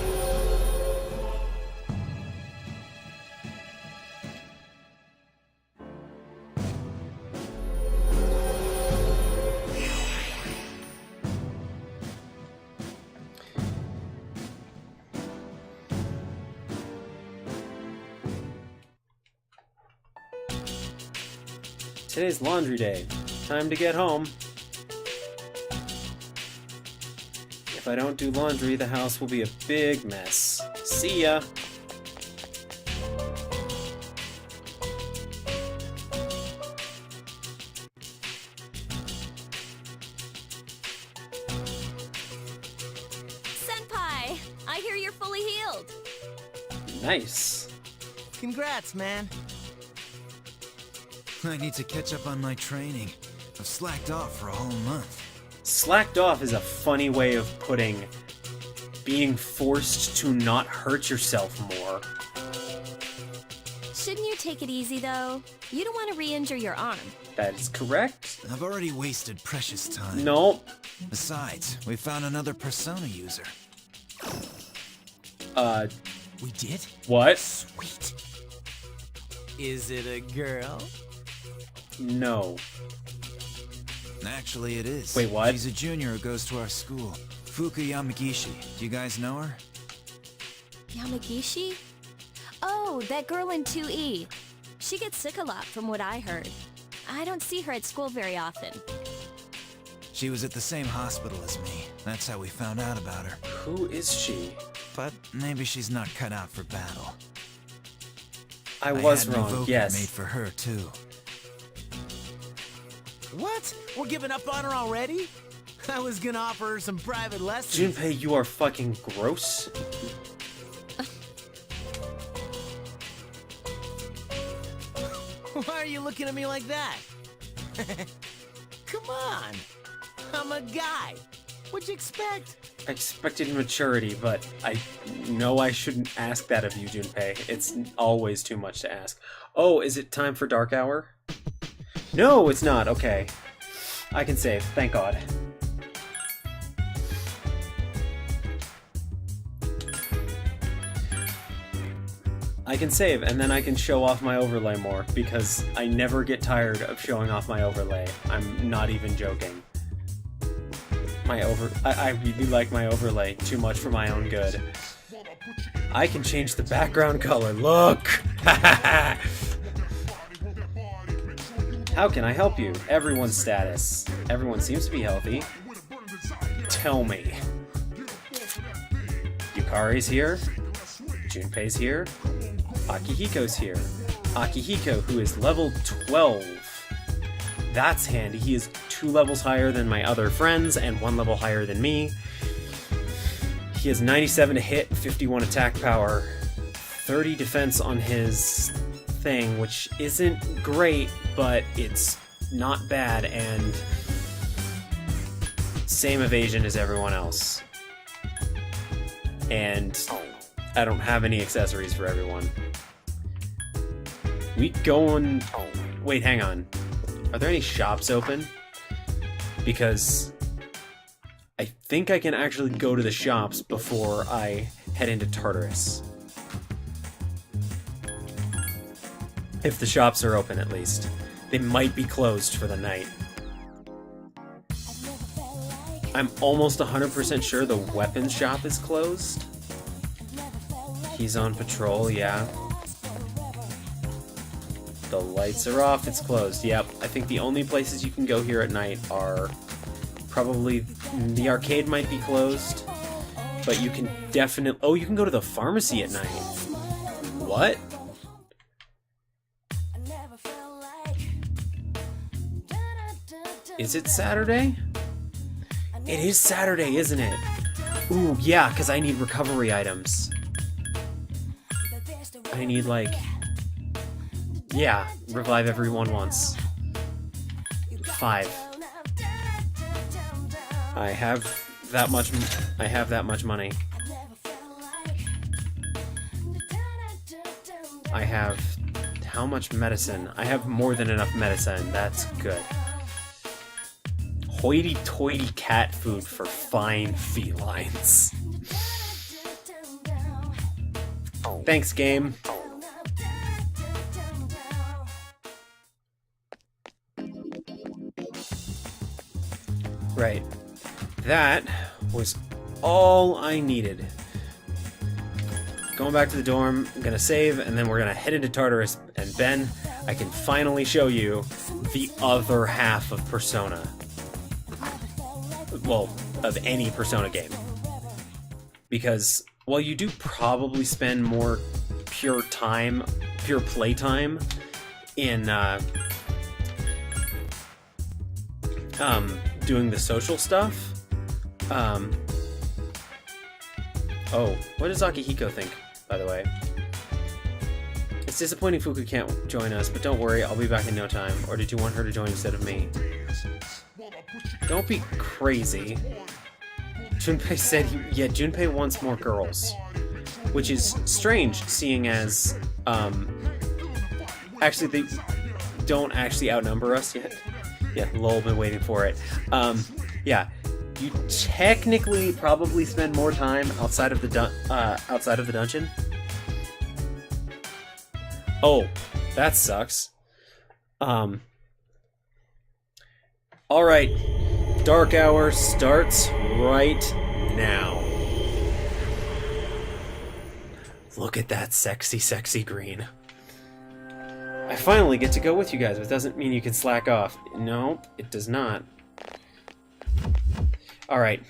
Today's laundry day. Time to get home. If I don't do laundry, the house will be a big mess. See ya! Senpai! I hear you're fully healed! Nice. Congrats, man. I need to catch up on my training. I've slacked off for a whole month. Slacked off is a funny way of putting being forced to not hurt yourself more. Shouldn't you take it easy, though? You don't want to re-injure your arm. That is correct. I've already wasted precious time. No. Besides, we found another Persona user. We did? What? Sweet. Is it a girl? No. Actually, it is. Wait, what? She's a junior who goes to our school. Fuka Yamagishi. Do you guys know her? Yamagishi? Oh, that girl in 2E. She gets sick a lot, from what I heard. I don't see her at school very often. She was at the same hospital as me. That's how we found out about her. Who is she? But maybe she's not cut out for battle. I was had an wrong, evoker yes. made for her, too. What? We're giving up on her already? I was gonna offer her some private lessons. Junpei, you are fucking gross. Why are you looking at me like that? Come on. I'm a guy. What'd you expect? I expected maturity, but I know I shouldn't ask that of you, Junpei. It's always too much to ask. Oh, is it time for Dark Hour? No, it's not. Okay. I can save. Thank God. I can save, and then I can show off my overlay more, because I never get tired of showing off my overlay. I'm not even joking. I really like my overlay too much for my own good. I can change the background color. Look! How can I help you? Everyone's status. Everyone seems to be healthy. Tell me. Yukari's here. Junpei's here. Akihiko's here. Akihiko, who is level 12. That's handy. He is 2 levels higher than my other friends and 1 level higher than me. He has 97 to hit, 51 attack power, 30 defense on his thing, which isn't great, but it's not bad, and same evasion as everyone else. And I don't have any accessories for everyone. We going... Wait, hang on. Are there any shops open? Because I think I can actually go to the shops before I head into Tartarus. If the shops are open, at least. They might be closed for the night. I'm almost 100% sure the weapons shop is closed. He's on patrol, yeah. The lights are off, it's closed. Yep, I think the only places you can go here at night are probably... The arcade might be closed, but you can definitely... Oh, you can go to the pharmacy at night. What? Is it Saturday? It is Saturday, isn't it? Ooh, yeah, because I need recovery items. I need, like... Yeah, revive everyone once. 5. I have that much. I have that much money. I have how much medicine? I have more than enough medicine. That's good. Hoity-toity cat food for fine felines. Thanks, game. Right. That was all I needed. Going back to the dorm, I'm gonna save, and then we're gonna head into Tartarus, and Ben, I can finally show you the other half of Persona. Well, of any Persona game. Because while you do probably spend more pure play time in doing the social stuff. Oh, what does Akihiko think, by the way? It's disappointing Fuku can't join us, but don't worry, I'll be back in no time. Or did you want her to join instead of me? Don't be crazy. Junpei said Junpei wants more girls. Which is strange, seeing as, actually, they don't actually outnumber us yet. Yeah, lol, been waiting for it. Yeah, you technically probably spend more time outside of the dungeon. Oh, that sucks. Alright, Dark Hour starts right now. Look at that sexy, sexy green. I finally get to go with you guys, but it doesn't mean you can slack off. No, it does not. Alright.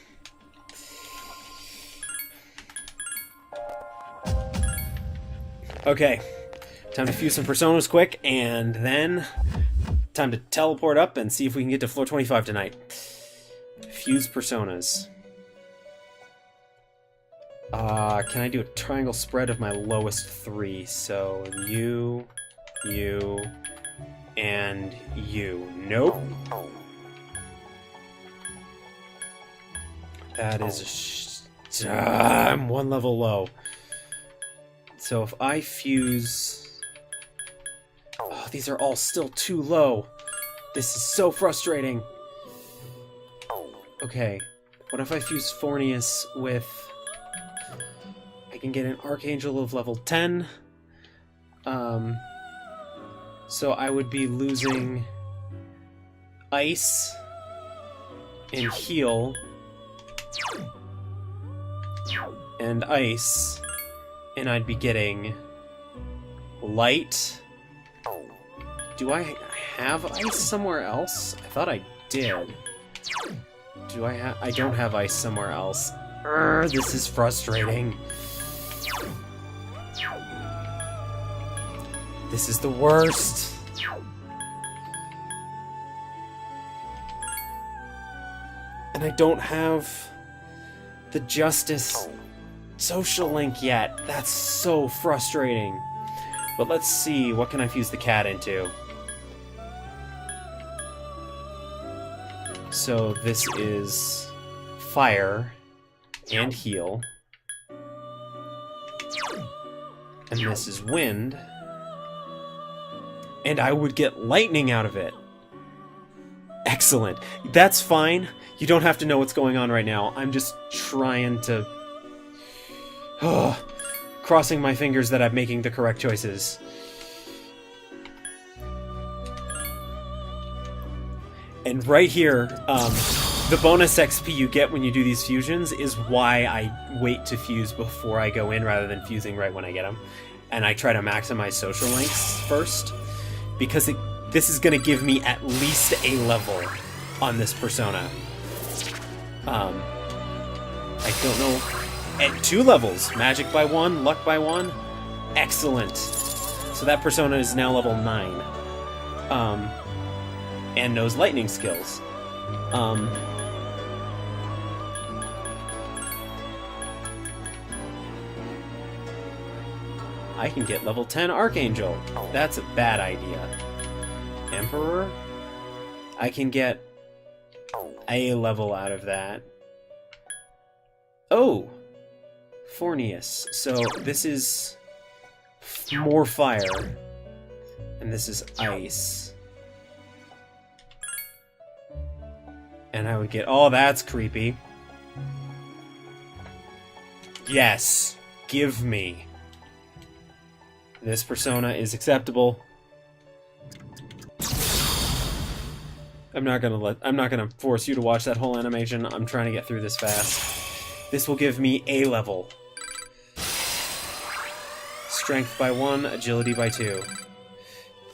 Okay. Time to fuse some Personas quick, and then time to teleport up and see if we can get to floor 25 tonight. Fuse Personas. Can I do a triangle spread of my lowest three? So, you, and you. Nope. That is I'm one level low. So if I fuse... Oh, these are all still too low. This is so frustrating. Okay. What if I fuse Fornius with... I can get an Archangel of level 10. So I would be losing Ice and Heal and Ice, and I'd be getting Light. Do I have Ice somewhere else? I thought I did. Do I have... I don't have Ice somewhere else. This is frustrating. This is the worst. And I don't have the Justice social link yet. That's so frustrating. But let's see, what can I fuse the cat into? So this is Fire and Heal. And this is Wind. And I would get lightning out of it. Excellent. That's fine. You don't have to know what's going on right now. I'm just trying to... crossing my fingers that I'm making the correct choices. And right here, the bonus XP you get when you do these fusions is why I wait to fuse before I go in rather than fusing right when I get them. And I try to maximize social links first. Because this is going to give me at least a level on this persona. I don't know. At 2 levels. Magic by 1, luck by 1. Excellent. So that persona is now level 9. And knows lightning skills. I can get level 10 Archangel. That's a bad idea. Emperor? I can get a level out of that. Oh! Forneus. So this is more fire. And this is ice. And I would get... Oh, that's creepy. Yes! Give me. This persona is acceptable. I'm not gonna force you to watch that whole animation. I'm trying to get through this fast. This will give me A level. Strength by 1, agility by 2.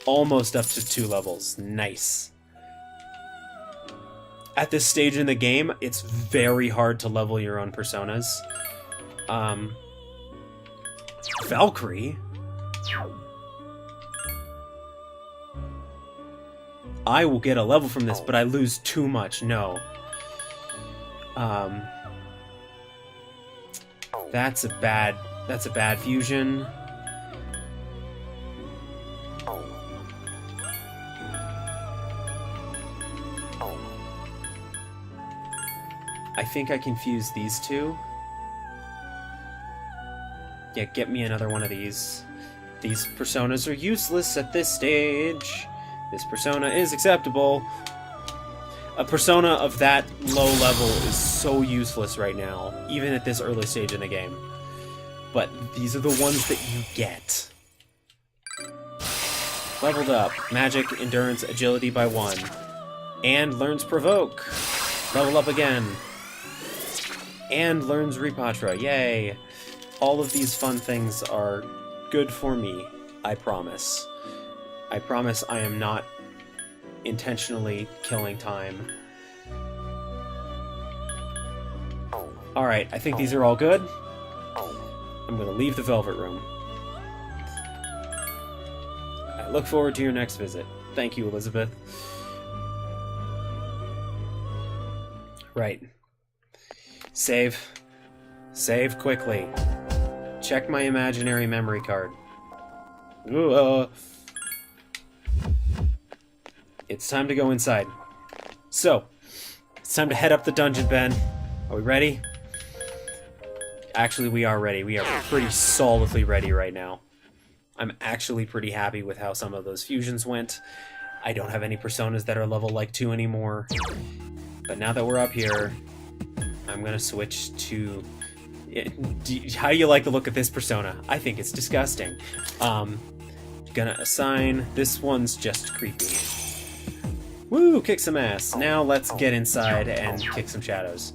Almost up to 2 levels. Nice. At this stage in the game, it's very hard to level your own personas. Valkyrie? I will get a level from this, but I lose too much. No. That's a bad fusion. I think I can fuse these two. Yeah, get me another one of these. These personas are useless at this stage. This persona is acceptable. A persona of that low level is so useless right now, even at this early stage in the game. But these are the ones that you get. Leveled up. Magic, Endurance, Agility by 1. And learns Provoke. Level up again. And learns Repatra. Yay! All of these fun things are good for me. I promise. I promise I am not intentionally killing time. Alright, I think these are all good. I'm gonna leave the Velvet Room. I look forward to your next visit. Thank you, Elizabeth. Right. Save. Save quickly. Check my imaginary memory card. Ooh, It's time to go inside. So, it's time to head up the dungeon, Ben. Are we ready? Actually, we are ready. We are pretty solidly ready right now. I'm actually pretty happy with how some of those fusions went. I don't have any personas that are level like 2 anymore. But now that we're up here, I'm gonna switch to... How do you like the look of this persona? I think it's disgusting. Gonna assign... This one's just creepy. Woo! Kick some ass. Now let's get inside and kick some shadows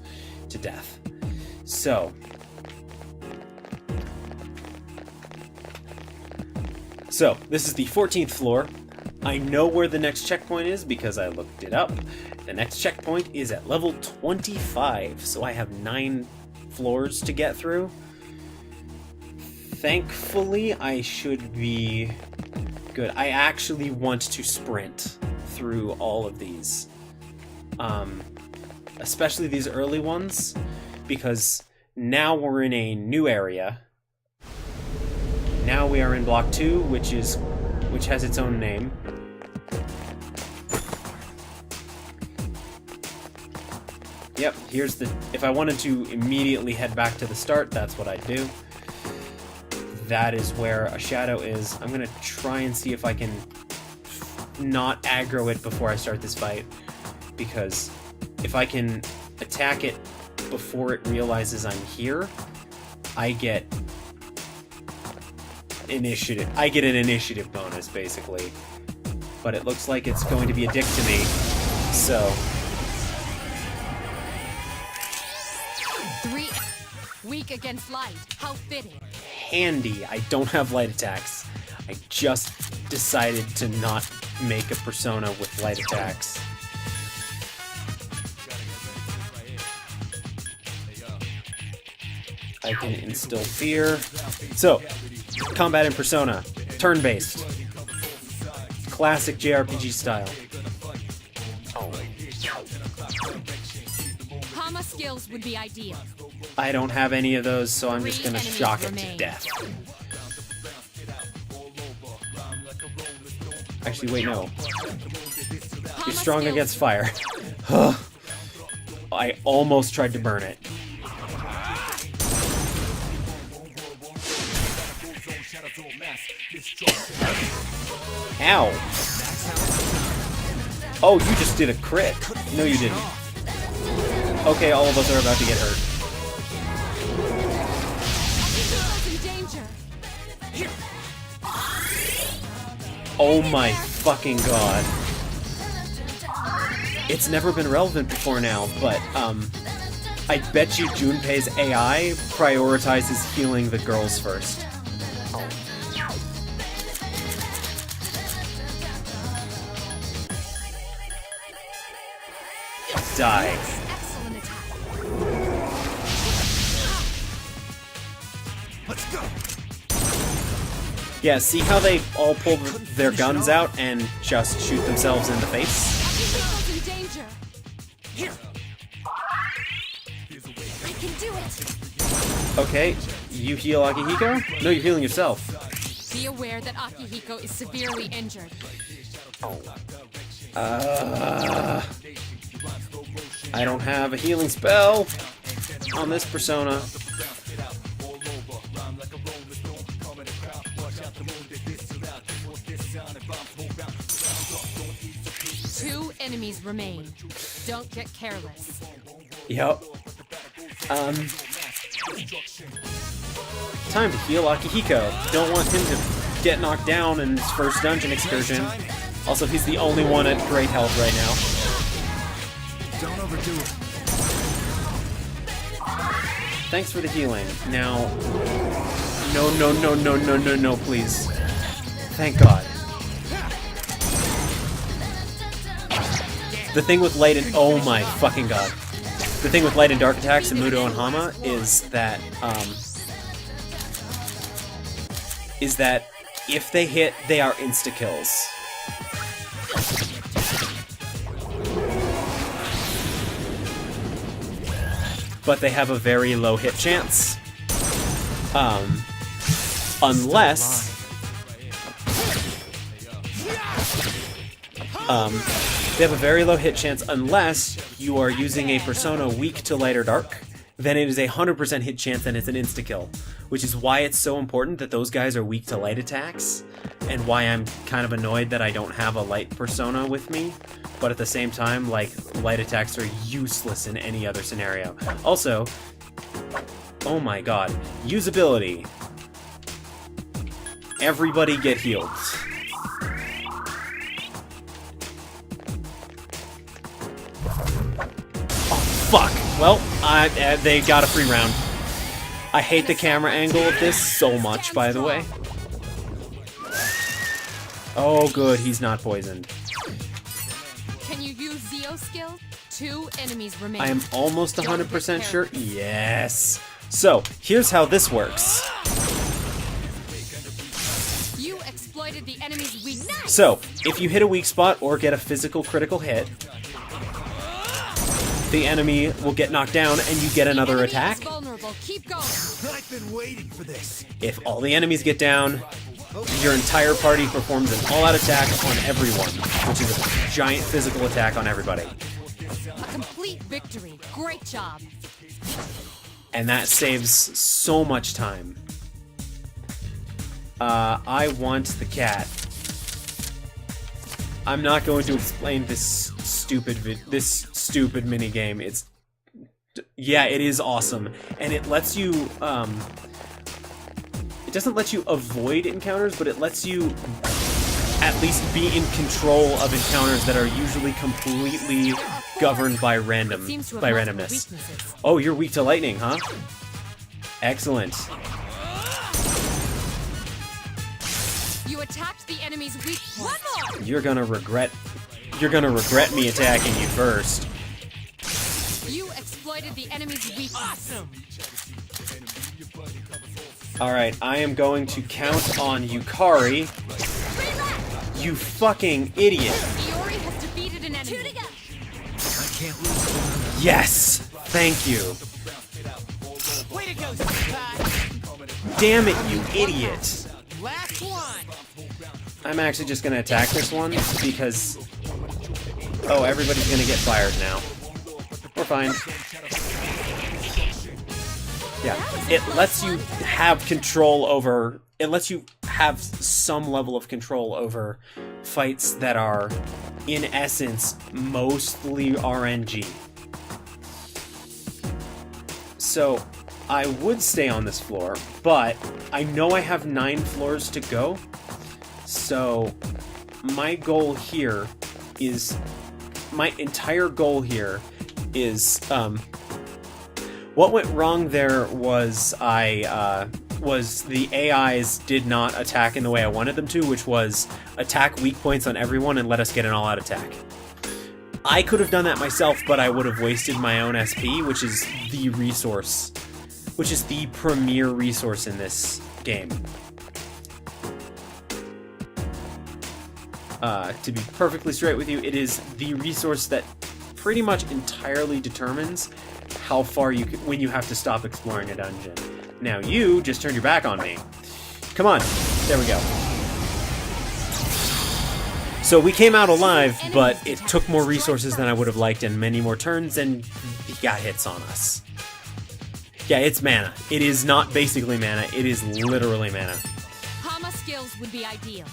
to death. So... this is the 14th floor. I know where the next checkpoint is because I looked it up. The next checkpoint is at level 25, so I have 9 floors to get through. Thankfully, I should be good. I actually want to sprint through all of these. Especially these early ones, because now we're in a new area. Now we are in Block 2, which has its own name. Yep, here's the... If I wanted to immediately head back to the start, that's what I'd do. That is where a shadow is. I'm gonna try and see if I can not aggro it before I start this fight, because if I can attack it before it realizes I'm here, I get initiative. I get an initiative bonus, basically. But it looks like it's going to be a dick to me, so... 3 weak against light. How fitting. Handy. I don't have light attacks. I just decided to not make a persona with light attacks. I can instill fear. So, combat in Persona. Turn-based. Classic JRPG style. Hama skills would be ideal. I don't have any of those, so I'm just gonna shock it to death. Actually, wait, no. You're strong against fire. I almost tried to burn it. Ow! Oh, you just did a crit. No, you didn't. Okay, all of us are about to get hurt. In danger. Oh my fucking god. It's never been relevant before now, but, I bet you Junpei's AI prioritizes healing the girls first. Die. Excellent attack. Let's go. Yeah, see how they all pull their guns out and just shoot themselves in the face? Akihiko's in danger. I can do it. Okay, you heal Akihiko? No, you're healing yourself. Be aware that Akihiko is severely injured. I don't have a healing spell on this persona. Two enemies remain. Don't get careless. Yep. Time to heal Akihiko. Don't want him to get knocked down in his first dungeon excursion. Also, he's the only one at great health right now. Don't overdo it. Thanks for the healing. Now... No, no, no, no, no, no, no, please. Thank God. The thing with light and... Oh my fucking god. The thing with light and dark attacks in Mudo and Hama is that, if they hit, they are insta-kills. But they have a very low hit chance. Unless... they have a very low hit chance unless you are using a persona weak to light or dark. Then it is a 100% hit chance and it's an insta-kill. Which is why it's so important that those guys are weak to light attacks. And why I'm kind of annoyed that I don't have a light persona with me. But at the same time, like, light attacks are useless in any other scenario. Also, oh my god, usability. Everybody get healed. Fuck! Well, they got a free round. I hate the camera angle of this so much, by the way. Oh good, he's not poisoned. Can you use Zio's skill? Two enemies remain. I am almost 100% sure. Yes! So, here's how this works. You exploited the enemy's weakness. So, if you hit a weak spot or get a physical critical hit, the enemy will get knocked down and you get another Enemy attack. is vulnerable. Keep going. I've been waiting for this. If all the enemies get down, your entire party performs an all-out attack on everyone, which is a giant physical attack on everybody. A complete victory. Great job. And that saves so much time. I want the cat. I'm not going to explain this stupid mini game. It's yeah, it is awesome, and it lets you. It doesn't let you avoid encounters, but it lets you at least be in control of encounters that are usually completely governed by randomness. Oh, you're weak to lightning, huh? Excellent. You attacked the enemy's weak point. One more. You're gonna regret me attacking you first. You exploited the enemy's weakness. Awesome. Alright, I am going to count on Yukari. You fucking idiot. Iori has defeated an enemy. I can't lose. Yes! Thank you. Way to go, Senpai. Damn it, you idiot. Last one. I'm actually just gonna attack this one because... Oh, everybody's gonna get fired now. We're fine. Yeah, it lets you have control over... It lets you have some level of control over fights that are, in essence, mostly RNG. So I would stay on this floor, but I know I have 9 floors to go. So my goal here is, my entire goal here is, what went wrong there was was the AIs did not attack in the way I wanted them to, which was attack weak points on everyone and let us get an all-out attack. I could have done that myself, but I would have wasted my own SP, which is the resource, which is the premier resource in this game. To be perfectly straight with you, it is the resource that pretty much entirely determines how far you can, when you have to stop exploring a dungeon. Now you just turned your back on me. Come on. There we go. So we came out alive, but it took more resources than I would have liked and many more turns, and he got hits on us. Yeah, it's mana. It is not basically mana, it is literally mana. Hama skills would be ideal.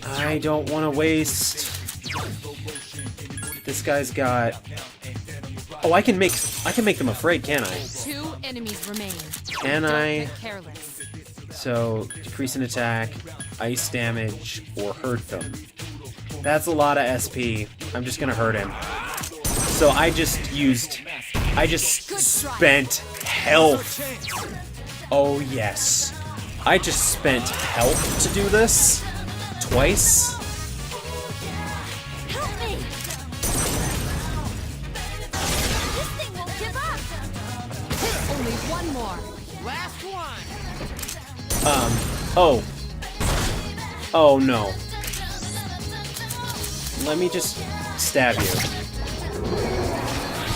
I don't want to waste. This guy's got. Oh, I can make them afraid, can I? 2 enemies remain. Can Don't I? get careless. So decrease an attack, ice damage, or hurt them. That's a lot of SP. I'm just gonna hurt him. So I just spent health. Oh yes. I just spent health to do this. Twice. Help me! This thing won't give up! Only one more. Last one. Oh. Oh no. Let me just stab you.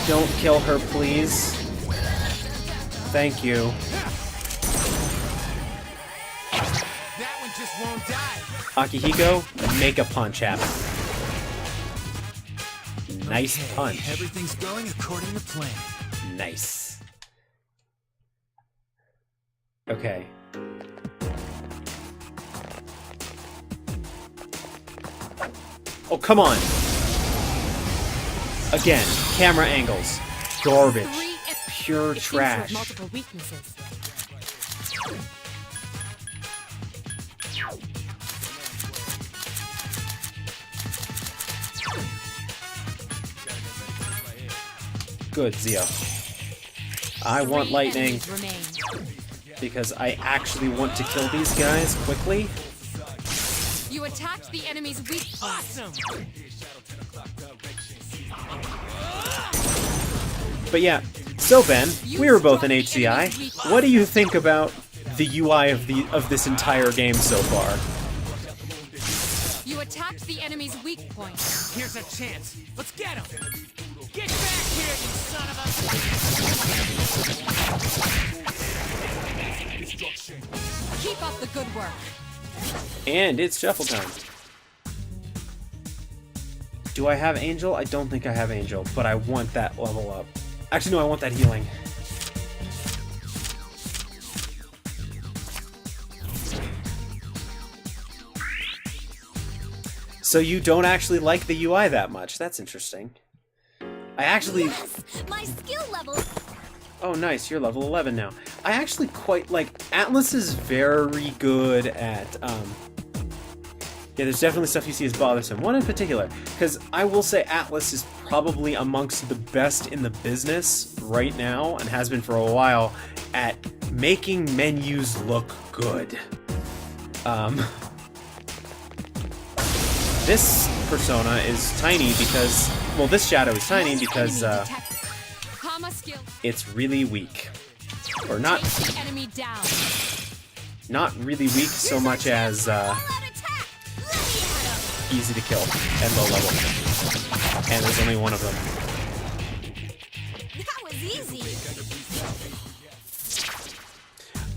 Don't kill her, please. Thank you. That one just won't die. Akihiko, make a punch happen. Nice Okay, punch. Everything's going according to plan. Nice. Okay. Oh, come on. Again, camera angles. Garbage. 3 Pure It seems to have trash. multiple weaknesses. Good, Zio. I want 3 lightning enemies remain. because I actually want to kill these guys quickly. You attacked the enemy's weak point. Awesome. But yeah, so Ben, we were both in HCI. What do you think about the UI of this entire game so far? You attacked the enemy's weak point. Here's a chance. Let's get him. Get back here, you son of a... Keep up the good work. And it's shuffle time. Do I have Angel? I don't think I have Angel, but I want that level up. Actually, no, I want that healing. So you don't actually like the UI that much. That's interesting. I actually... Yes! My skill level! Oh, nice. You're level 11 now. I actually quite like... Atlas is very good at... Yeah, there's definitely stuff you see as bothersome. One in particular, because I will say Atlas is probably amongst the best in the business right now, and has been for a while, at making menus look good. This persona is tiny because... Well, this shadow is tiny because, Hama skill. it's really weak. Or not... Take the enemy down. Not really weak so much as, All-out attack! Let me at him! easy to kill and low level. And there's only one of them. That was easy!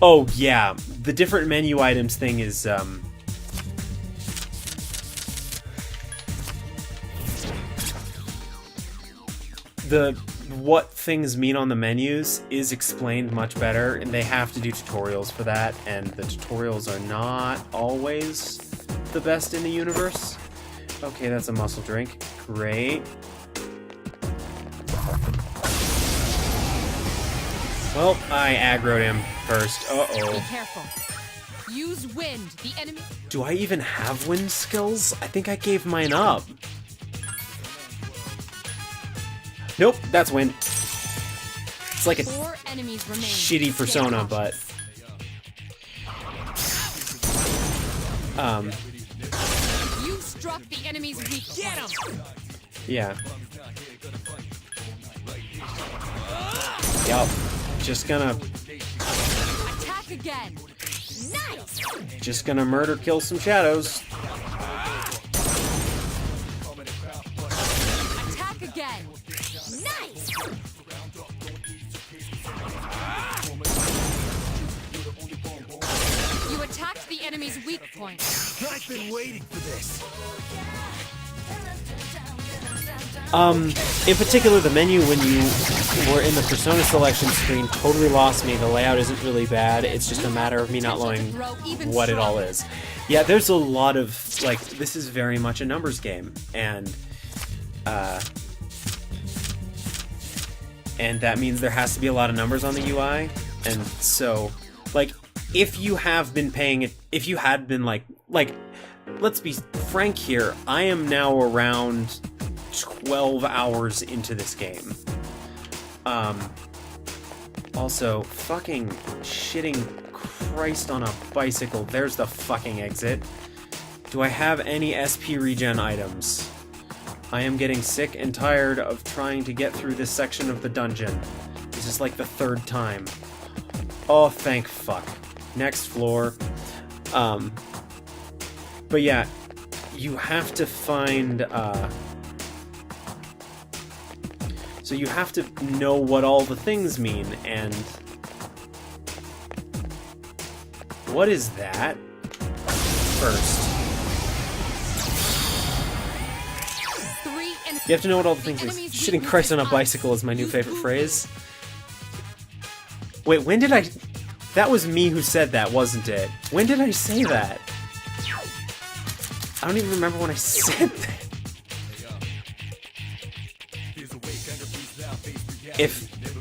Oh yeah, the different menu items thing is what things mean on the menus is explained much better, and they have to do tutorials for that, and the tutorials are not always the best in the universe. Okay, that's a muscle drink. Great. Well, I aggroed him first. Be Uh-oh. careful. Use wind. The enemy. Do I even have wind skills? I think I gave mine up. Nope, that's wind. It's like a 4 enemies remain. shitty Stay persona, cautious. but You struck the enemy's weak. Get him. yeah. Yup. Just gonna Attack again. Nice. murder kill some shadows. Attack again. Nice. You attacked the enemy's weak point. I've been waiting for this. In particular, the menu when you were in the persona selection screen totally lost me. The layout isn't really bad. It's just a matter of me not knowing what it all is. Yeah, there's a lot of, like, this is very much a numbers game, and that means there has to be a lot of numbers on the UI, and so, like, if you have been paying it, if you had been, like, let's be frank here, I am now around 12 hours into this game. Also, fucking shitting Christ on a bicycle. There's the fucking exit. Do I have any SP regen items? I am getting sick and tired of trying to get through this section of the dungeon. This is like the 3rd time. Oh, thank fuck. Next floor. But yeah, you have to find, so you have to know what all the things mean, and what is that? First. You have to know what all the things is. Shitting Christ on a bicycle is my new favorite phrase. Wait, when did I... That was me who said that, wasn't it? When did I say that? I don't even remember when I said that.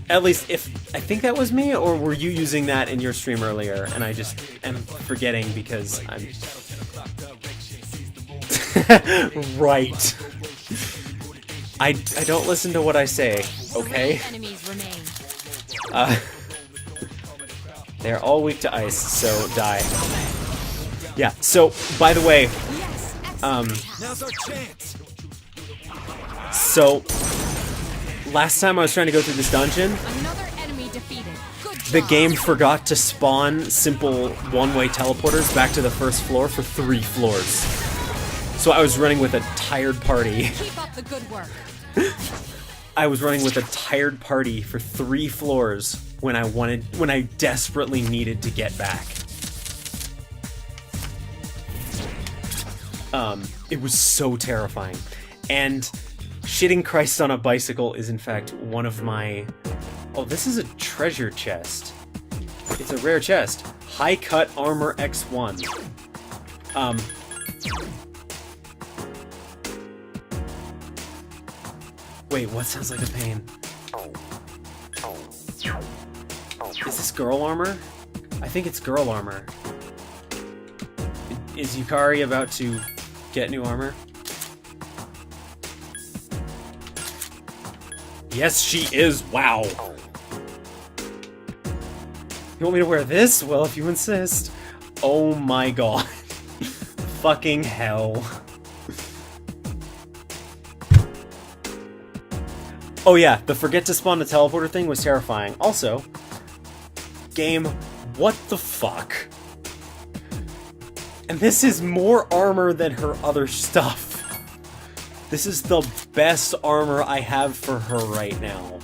At least if I think that was me, or were you using that in your stream earlier, and I just am forgetting because I'm... Right. I don't listen to what I say, okay? They're all weak to ice, so die. Yeah, so, by the way, Now's our chance. so, last time I was trying to go through this dungeon, Another enemy defeated. Good job. the game forgot to spawn simple one-way teleporters back to the first floor for 3 floors. So I was running with a tired party. Keep up the good work. I was running with a tired party for 3 floors when I desperately needed to get back. It was so terrifying. And shitting Christ on a bicycle is in fact one of my... Oh, this is a treasure chest. It's a rare chest. High cut armor X1. Wait, what sounds like a pain? Is this girl armor? I think it's girl armor. Is Yukari about to get new armor? Yes, she is. Wow. You want me to wear this? Well, if you insist. Oh my god. Fucking hell. Oh yeah, the forget to spawn the teleporter thing was terrifying. Also, game, what the fuck? And this is more armor than her other stuff. This is the best armor I have for her right now.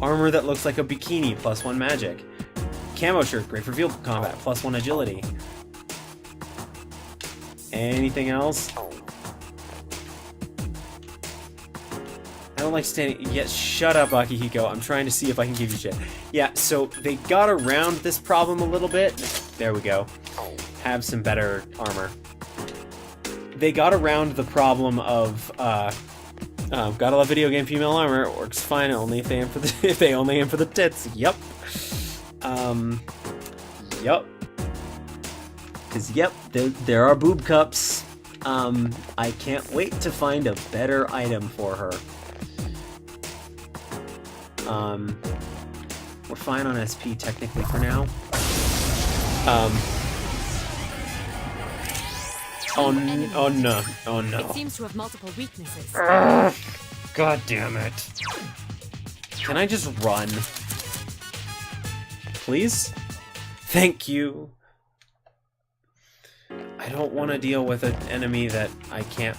Armor that looks like a bikini, +1 magic. Camo shirt, great for field combat, +1 agility. Anything else? don't like standing. Yes, shut up, Akihiko. I'm trying to see if I can give you shit. Yeah, so they got around this problem a little bit. There we go. Have some better armor. They got around the problem of gotta love video game female armor. It works fine only if they aim for the if they only aim for the tits. Yep. Yep. Cause yep, there are boob cups. I can't wait to find a better item for her. We're fine on SP technically for now. Oh no. Oh no. It seems to have multiple weaknesses. God damn it. Can I just run? Please? Thank you. I don't want to deal with an enemy that I can't...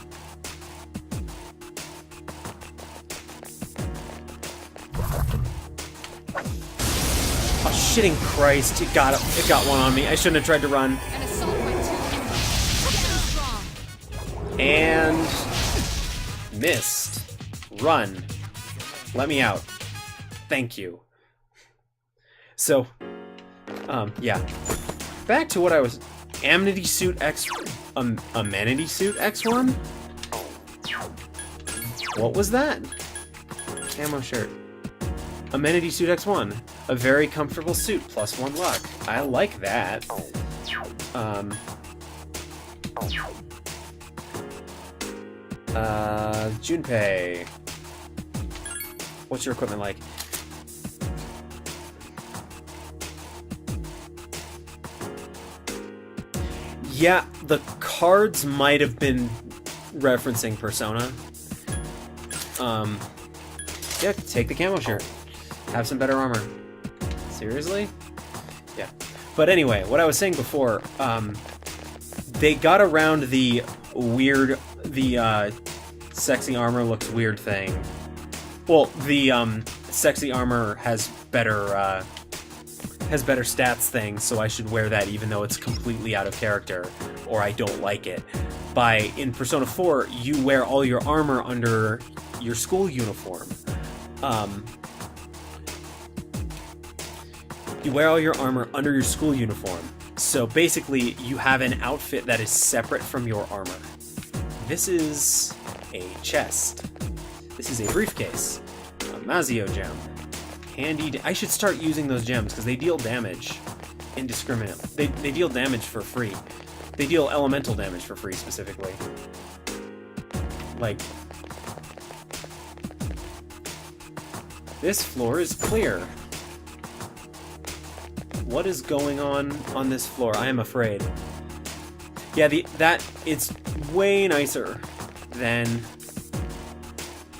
Oh, shitting Christ. It got one on me. I shouldn't have tried to run. An assault by 2 enemies. Getting strong. And... missed. Run. Let me out. Thank you. So, yeah. Back to what I was... Amenity Suit X... Amenity Suit X1? What was that? Camo shirt. Amenity Suit X1. A very comfortable suit, +1 luck. I like that. Junpei. What's your equipment like? Yeah, the cards might have been referencing Persona. Yeah, take the camo shirt. Have some better armor. Seriously? Yeah. But anyway, what I was saying before, they got around the weird, sexy armor looks weird thing. Well, the, sexy armor has better stats thing, so I should wear that even though it's completely out of character, or I don't like it. In Persona 4, you wear all your armor under your school uniform. You wear all your armor under your school uniform. So basically, you have an outfit that is separate from your armor. This is a chest. This is a briefcase. A Mazio gem. Handy. I should start using those gems because they deal damage indiscriminately. They deal damage for free. They deal elemental damage for free specifically. Like, this floor is clear. What is going on this floor? I am afraid. Yeah, it's way nicer than.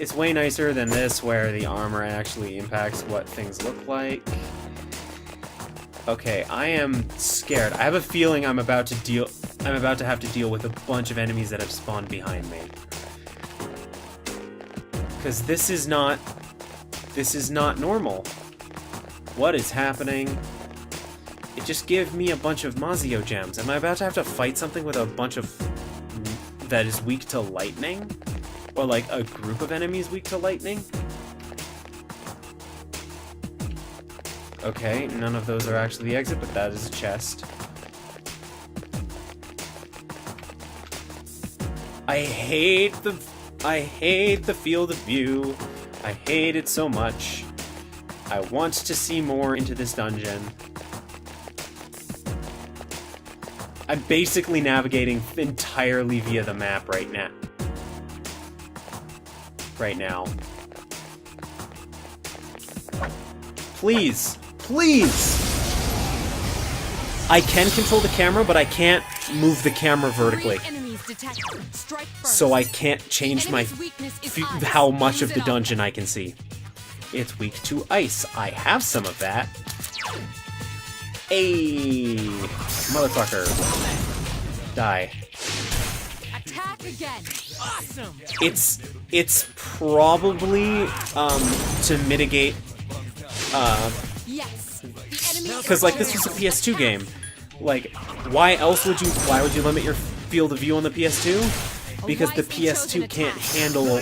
It's way nicer than this, where the armor actually impacts what things look like. Okay, I am scared. I have a feeling I'm about to have to deal with a bunch of enemies that have spawned behind me. Because this is not normal. What is happening? It just gave me a bunch of Mazio gems. Am I about to have to fight something with a bunch of that is weak to lightning? Or like a group of enemies weak to lightning? Okay, none of those are actually the exit, but that is a chest. I hate the field of view. I hate it so much. I want to see more into this dungeon. I'm basically navigating entirely via the map right now. Please! Please! I can control the camera, but I can't move the camera vertically. So I can't change how much of the dungeon I can see. It's weak to ice. I have some of that. Hey, motherfucker. Die. Attack again. Awesome. It's probably to mitigate Yes. because like this was a PS2 game. Like why would you limit your field of view on the PS2? because the wisely chosen PS2 can't attack. handle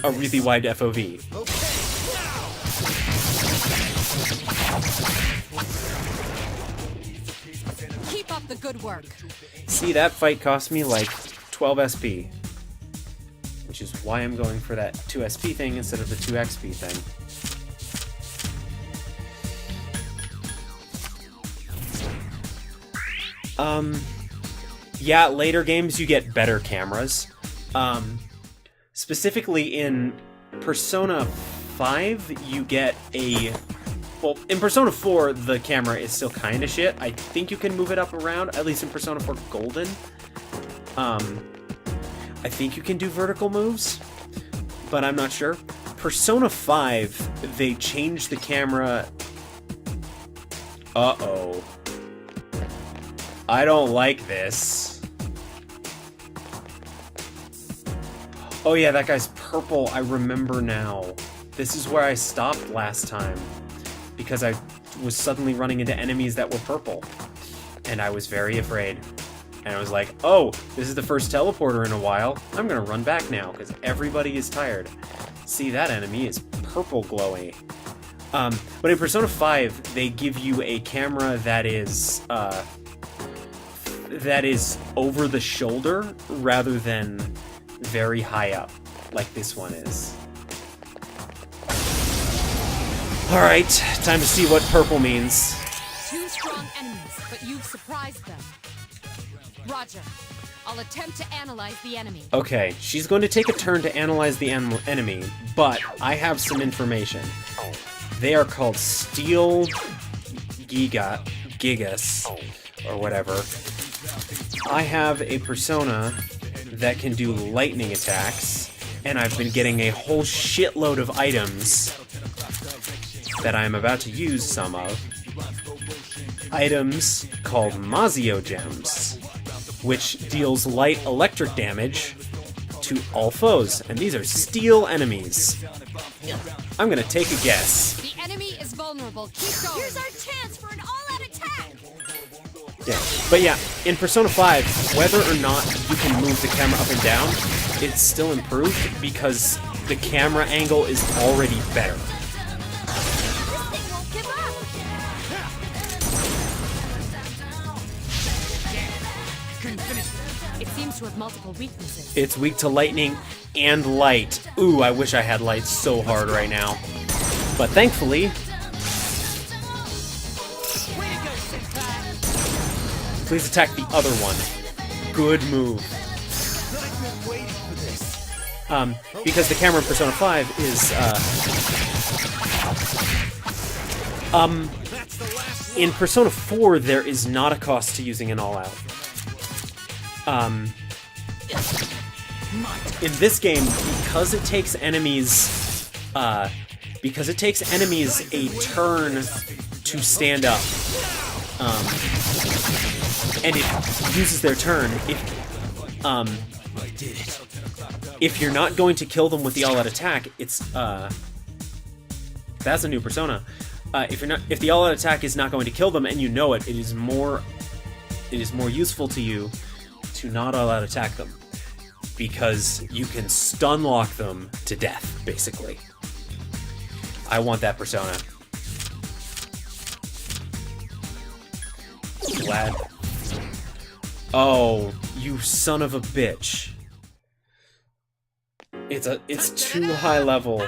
a really wide FOV. Keep up the good work. See, that fight cost me like 12 SP, which is why I'm going for that 2 SP thing instead of the 2 XP thing. Yeah, later games you get better cameras. Specifically in Persona 5, you get a... Well, in Persona 4, the camera is still kind of shit. I think you can move it up around, at least in Persona 4 Golden. I think you can do vertical moves, but I'm not sure. Persona 5, they changed the camera... Uh-oh. I don't like this. Oh yeah, that guy's purple. I remember now. This is where I stopped last time, because I was suddenly running into enemies that were purple, and I was very afraid. And I was like, oh, this is the first teleporter in a while. I'm gonna run back now, because everybody is tired. See, that enemy is purple glowy. But in Persona 5, they give you a camera that is over the shoulder rather than very high up, like this one is. Alright, time to see what purple means. 2 strong enemies, but you've surprised them. Roger. I'll attempt to analyze the enemy. Okay, she's going to take a turn to analyze the enemy, but I have some information. They are called Steel Gigas, or whatever. I have a persona that can do lightning attacks, and I've been getting a whole shitload of items that I'm about to use some of. Items called Mazio Gems, which deals light electric damage to all foes, and these are steel enemies. I'm gonna take a guess. The enemy is vulnerable. Keep going. Here's our chance for an all-out attack! Yeah, but yeah, in Persona 5, whether or not you can move the camera up and down, it's still improved because the camera angle is already better. This thing won't give up! It seems to have multiple weaknesses. It's weak to lightning and light. Ooh, I wish I had light so hard right now. But thankfully... Please attack the other one. Good move. Because the camera in Persona 5 is, in Persona 4, there is not a cost to using an all-out. In this game, because it takes enemies a turn to stand up, and it uses their turn, if you're not going to kill them with the all-out attack, it's, that's a new persona. If the all-out attack is not going to kill them and you know it, it is more useful to you to not all-out attack them, because you can stun lock them to death, basically. I want that persona. Glad. Oh, you son of a bitch. It's too high level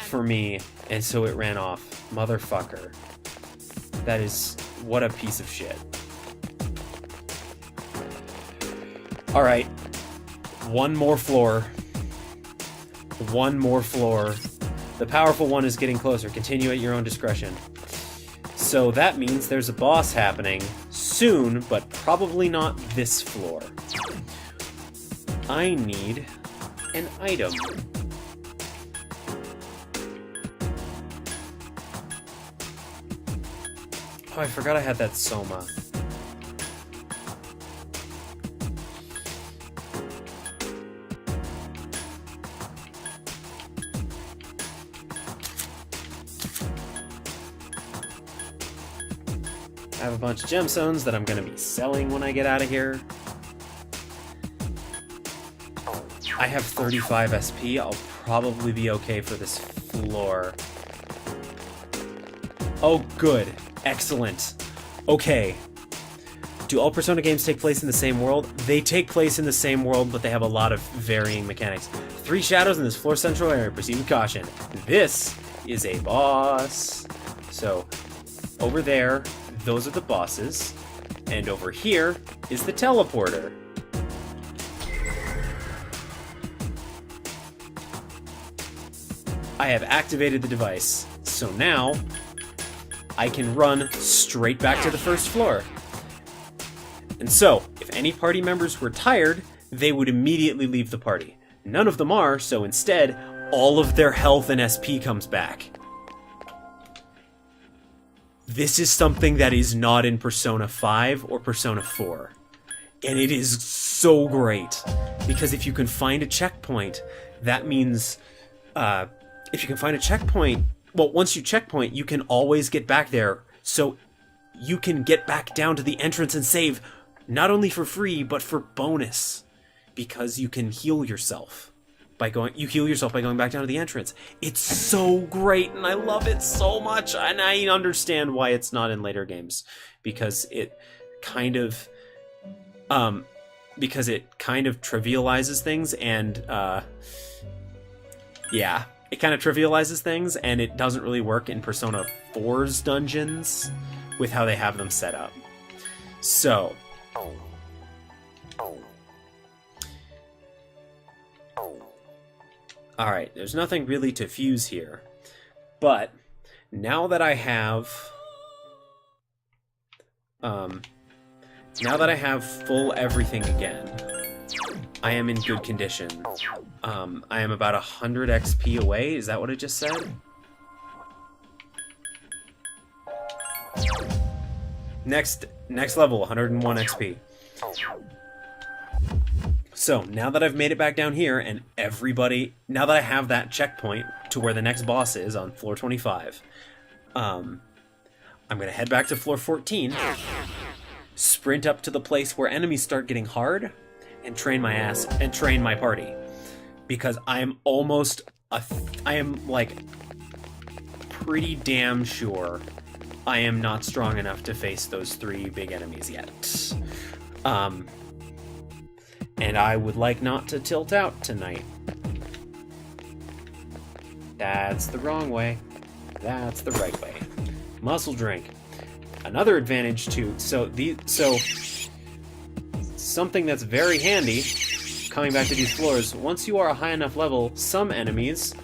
for me, and so it ran off. Motherfucker. That is... what a piece of shit. Alright. One more floor. One more floor. The powerful one is getting closer. Continue at your own discretion. So that means there's a boss happening soon, but probably not this floor. I need an item. Oh, I forgot I had that Soma. I have a bunch of gemstones that I'm going to be selling when I get out of here. I have 35 SP. I'll probably be okay for this floor. Oh, good. Excellent. Okay. Do all Persona games take place in the same world? They take place in the same world, but they have a lot of varying mechanics. 3 shadows in this floor central area. Proceed with caution. This is a boss. So, over there, those are the bosses. And over here is the teleporter. I have activated the device. So now, I can run straight back to the first floor. And so, if any party members were tired, they would immediately leave the party. None of them are, so instead, all of their health and SP comes back. This is something that is not in Persona 5 or Persona 4. And it is so great. Because if you can find a checkpoint, that means... if you can find a checkpoint... Well, once you checkpoint, you can always get back there. So you can get back down to the entrance and save... Not only for free, but for bonus. Because you can heal yourself. You heal yourself by going back down to the entrance. It's so great, and I love it so much. And I understand why it's not in later games. Because it kind of... trivializes things, and, yeah. It kind of trivializes things, and it doesn't really work in Persona 4's dungeons with how they have them set up. So... Alright, there's nothing really to fuse here. But, now that I have... now that I have full everything again, I am in good condition. I am about 100 XP away, is that what it just said? Next level, 101 XP. So, now that I've made it back down here, and now that I have that checkpoint to where the next boss is on floor 25, I'm gonna head back to floor 14, sprint up to the place where enemies start getting hard, and train my party. Because I am like pretty damn sure I am not strong enough to face those 3 big enemies yet. And I would like not to tilt out tonight. That's the wrong way. That's the right way. Muscle drink. Another advantage too. So something that's very handy, coming back to these floors, once you are a high enough level, some enemies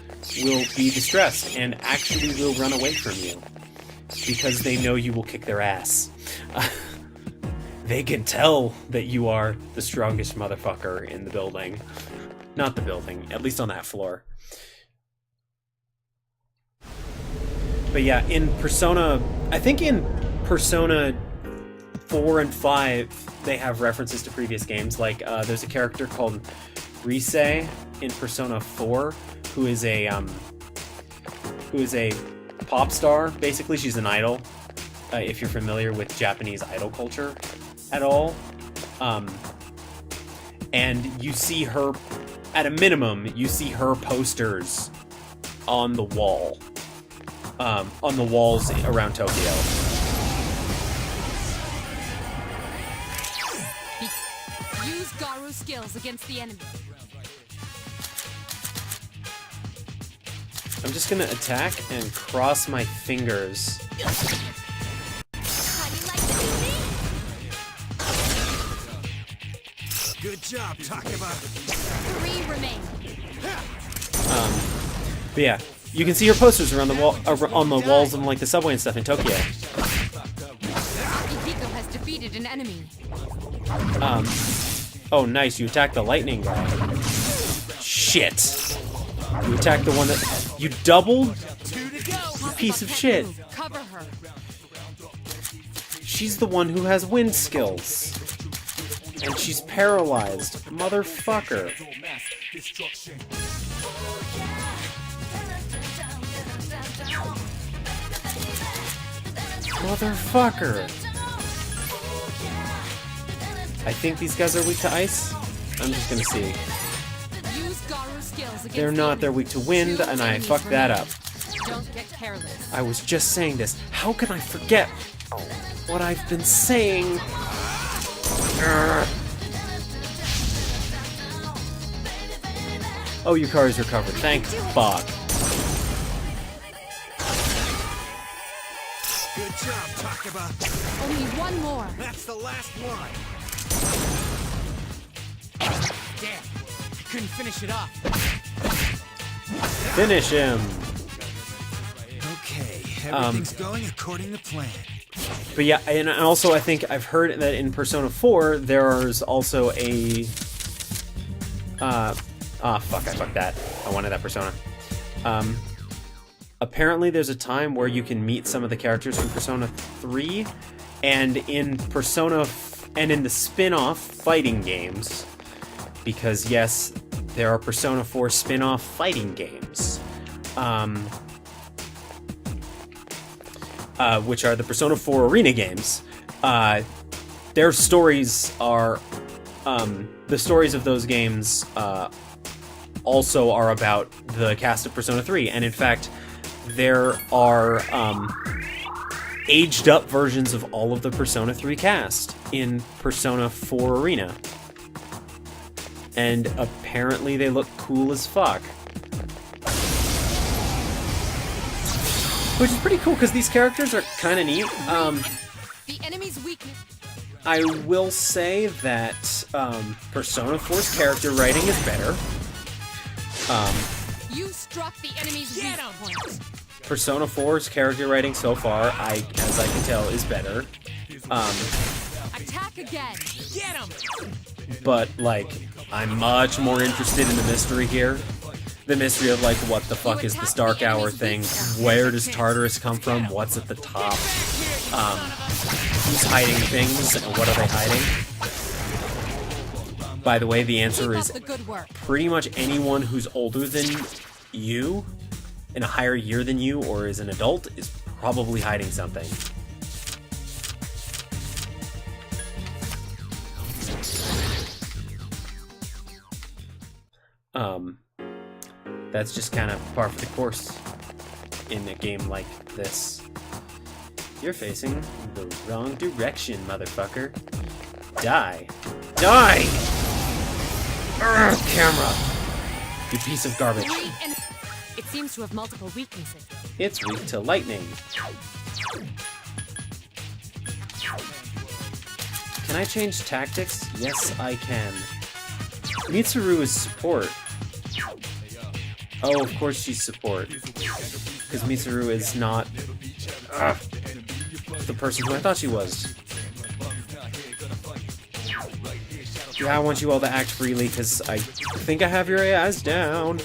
will be distressed and actually will run away from you. Because they know you will kick their ass. They can tell that you are the strongest motherfucker in the building. Not the building, at least on that floor. But yeah, in Persona... I think in Persona 4 and 5, they have references to previous games. Like, there's a character called Rise in Persona 4, who is a pop star. Basically, she's an idol. If you're familiar with Japanese idol culture at all. And you see her, at a minimum, you see her posters on the wall. On the walls around Tokyo. Use Garu skills against the enemy. I'm just gonna attack and cross my fingers. Good job, Takeba. 3 remain. But yeah, you can see her posters around the wall, on the walls of like the subway and stuff in Tokyo. Akihiko has defeated an enemy. Oh nice, you attacked the lightning guy. Shit. You attacked the one that... You doubled? You piece of shit. Cover her. She's the one who has wind skills. And she's paralyzed. Motherfucker. Motherfucker. I think these guys are weak to ice. I'm just gonna see. Use against They're the not. They're enemy. weak to wind, 2 and I enemies fucked that remain. up. Don't get careless. I was just saying this. How can I forget what I've been saying? Urgh. Oh, Yukari's recovered. Thank fuck. Good job, Takaba. Only one more. That's the last one. Damn, I couldn't finish it off. Finish him. Okay, everything's going according to plan. But yeah, and also I think I've heard that in Persona 4 there's also a fuck, I fucked that. I wanted that Persona. Apparently there's a time where you can meet some of the characters from Persona 3, and in and in the spin-off fighting games, because yes, there are Persona 4 spin-off fighting games. Which are the Persona 4 Arena games. Their stories are... the stories of those games also are about the cast of Persona 3, and in fact, there are aged-up versions of all of the Persona 3 cast in Persona 4 Arena. And apparently they look cool as fuck. Which is pretty cool, because these characters are kind of neat. The enemy's weakness. I will say that Persona 4's character writing is better. You struck the enemy's weak point. Persona 4's character writing so far, as I can tell, is better. Attack again. Get him! But, like, I'm much more interested in the mystery here. The mystery of, like, what the fuck is this Dark Hour thing? Where does Tartarus come from? What's at the top? Who's hiding things? And what are they hiding? By the way, the answer Keep is up the good work. pretty much anyone who's older than you, in a higher year than you, or is an adult, is probably hiding something. That's just kind of par for the course in a game like this. You're facing the wrong direction, motherfucker. Die. Die! Urgh, camera! You piece of garbage. It seems to have multiple weaknesses. It's weak to lightning. Can I change tactics? Yes, I can. Mitsuru is support. Oh, of course she's support. Because Mitsuru is not the person who I thought she was. Yeah, I want you all to act freely, because I think I have your AIs down.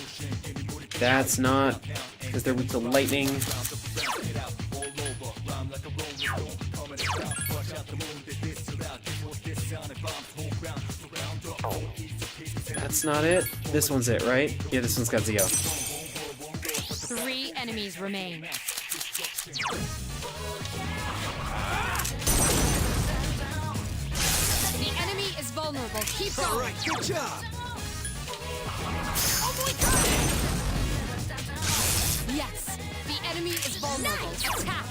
That's not... because they're weak to lightning. That's not it. This one's it, right? Yeah, this one's got Zio. 3 enemies remain. The enemy is vulnerable. Keep going. Alright, good job! Yes, the enemy is vulnerable. Attack.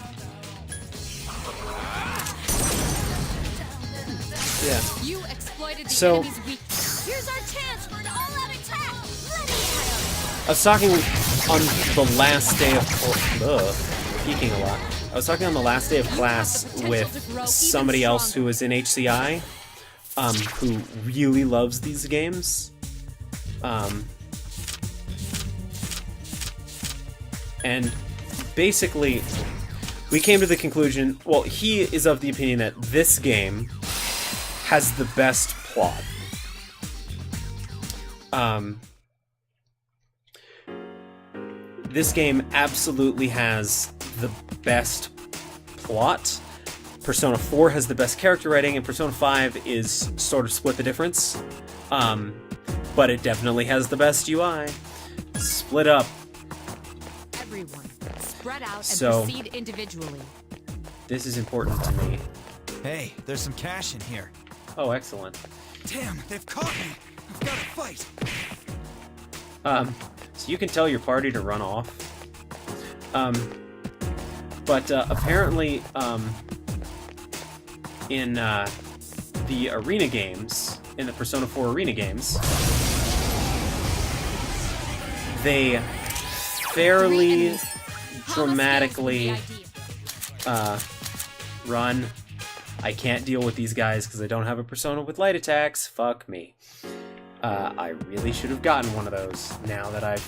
Yeah. You exploited the So- enemy's weakness. Here's our chance for an all-out attack. Let it I was talking on the last day of... peeking a lot. I was talking on the last day of class with somebody else who was in HCI, who really loves these games. And basically, we came to the conclusion, well, he is of the opinion that this game has the best plot. This game absolutely has the best plot. Persona 4 has the best character writing, and Persona 5 is sort of split the difference. But it definitely has the best UI. Split up. Everyone, spread out and So- proceed individually. This is important to me. Hey, there's some cash in here. Oh, excellent. Damn, they've caught me. I've got to fight. you can tell your party to run off. But apparently, in the arena games, in the Persona 4 arena games, they fairly dramatically run. I can't deal with these guys because I don't have a Persona with light attacks. Fuck me. I really should have gotten one of those now that I've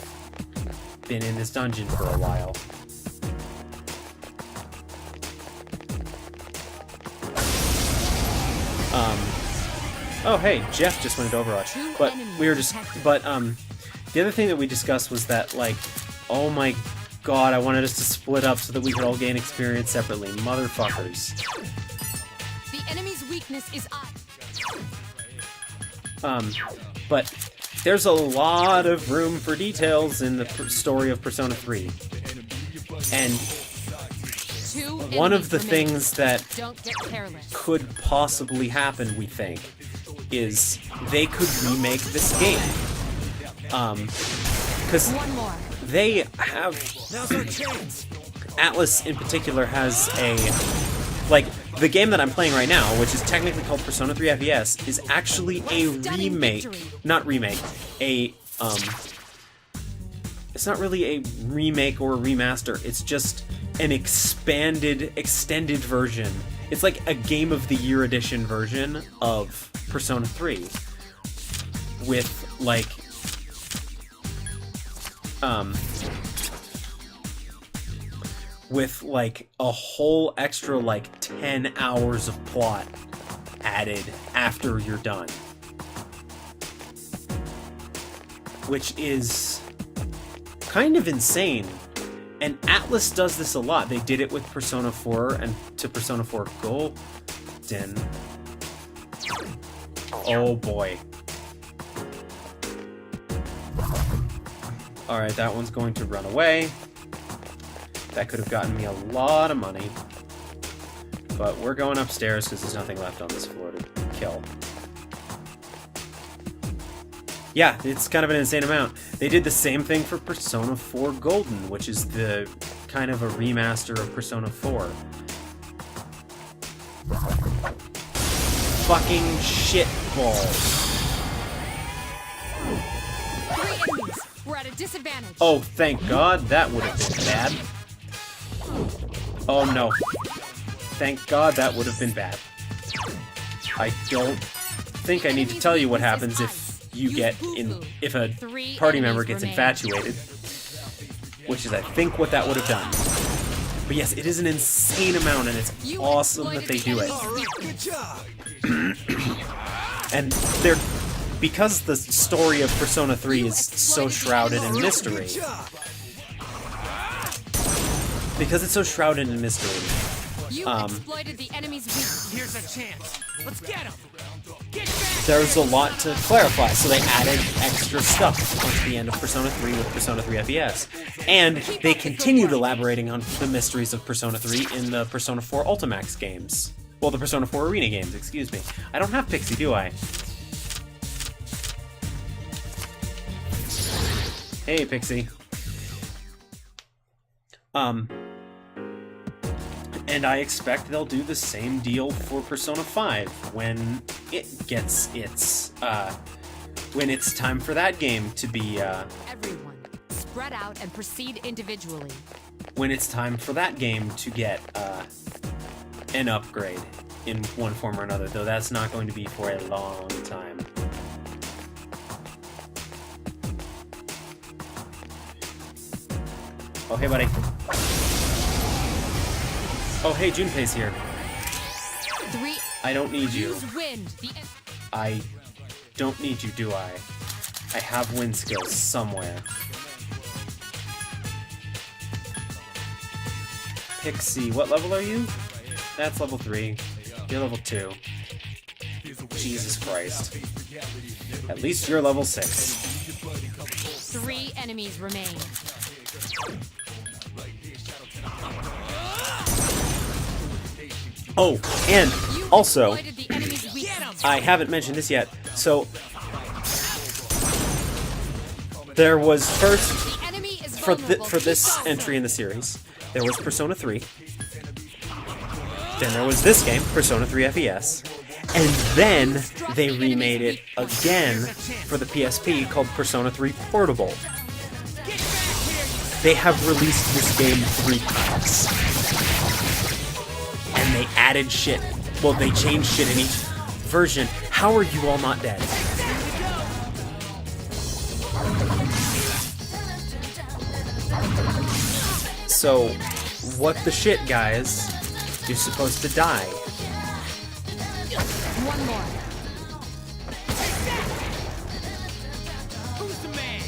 been in this dungeon for a while. Oh hey, Jeff just went into Overwatch. But we were just, the other thing that we discussed was that, like, oh my god, I wanted us to split up so that we could all gain experience separately. Motherfuckers. The enemy's weakness is But there's a lot of room for details in the story of Persona 3. And one of the things that could possibly happen, we think, is they could remake this game. Because they have... Atlas, in particular, has a... Like, the game that I'm playing right now, which is technically called Persona 3 FES, is actually a remake. Not remake. It's not really a remake or a remaster. It's just an extended version. It's like a Game of the Year edition version of Persona 3 with like a whole extra like 10 hours of plot added after you're done, which is kind of insane. And Atlas does this a lot. They did it with Persona 4 and to Persona 4 Golden. Oh boy. Alright, that one's going to run away. That could have gotten me a lot of money. But we're going upstairs because there's nothing left on this floor to kill. Yeah, it's kind of an insane amount. They did the same thing for Persona 4 Golden, which is the kind of a remaster of Persona 4. Fucking shitballs. 3 enemies. We're at a disadvantage. Oh, thank God, that would have been bad. Oh no. Thank God that would have been bad. I don't think I need to tell you what happens if if a party member gets infatuated, which is I think what that would have done. But yes, it is an insane amount, and it's awesome that they do it. And because the story of Persona 3 is so shrouded in mystery. Because it's so shrouded in mystery. Exploited the enemy's weakness. Here's a chance. Let's get him. There's a lot to clarify, so they added extra stuff onto the end of Persona 3 with Persona 3 FES. And they continued elaborating on the mysteries of Persona 3 in the Persona 4 Ultimax games. Well, the Persona 4 Arena games, excuse me. I don't have Pixie, do I? Hey, Pixie. And I expect they'll do the same deal for Persona 5 when it gets when it's time for that game to be, Everyone, spread out and proceed individually. when it's time for that game to get, an upgrade in one form or another, though that's not going to be for a long time. Oh, hey, buddy. Oh, hey, Junpei's here. 3. I don't need you. Use wind. I don't need you, do I? I have wind skills somewhere. Pixie, what level are you? That's level 3. You're level 2. Jesus Christ. At least you're level 6. 3 enemies remain. Oh, and also, Exploited the enemy's weakness. I haven't mentioned this yet, so there was first for this entry in the series, there was Persona 3. Then there was this game, Persona 3 FES. And then they remade it again for the PSP called Persona 3 Portable. They have released this game 3 times. And they added shit. Well, they changed shit in each version. How are you all not dead? So, what the shit, guys? You're supposed to die. One more. Who's the man?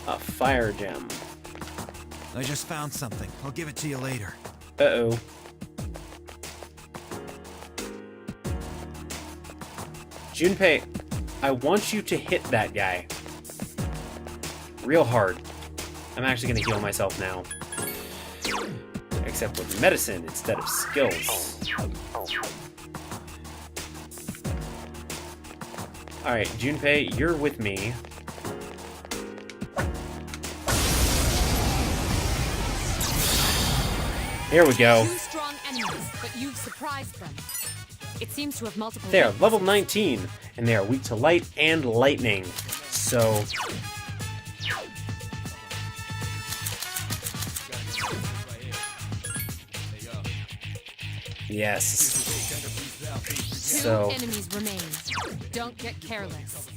A fire gem. I just found something. I'll give it to you later. Uh-oh. Junpei, I want you to hit that guy. Real hard. I'm actually gonna heal myself now. Except with medicine instead of skills. Alright, Junpei, you're with me. Here we go. 2 strong enemies, but you've surprised them. It seems to have multiple. They are weaknesses. level 19, and they are weak to light and lightning. So... yes. Two So... enemies remain. Don't get careless.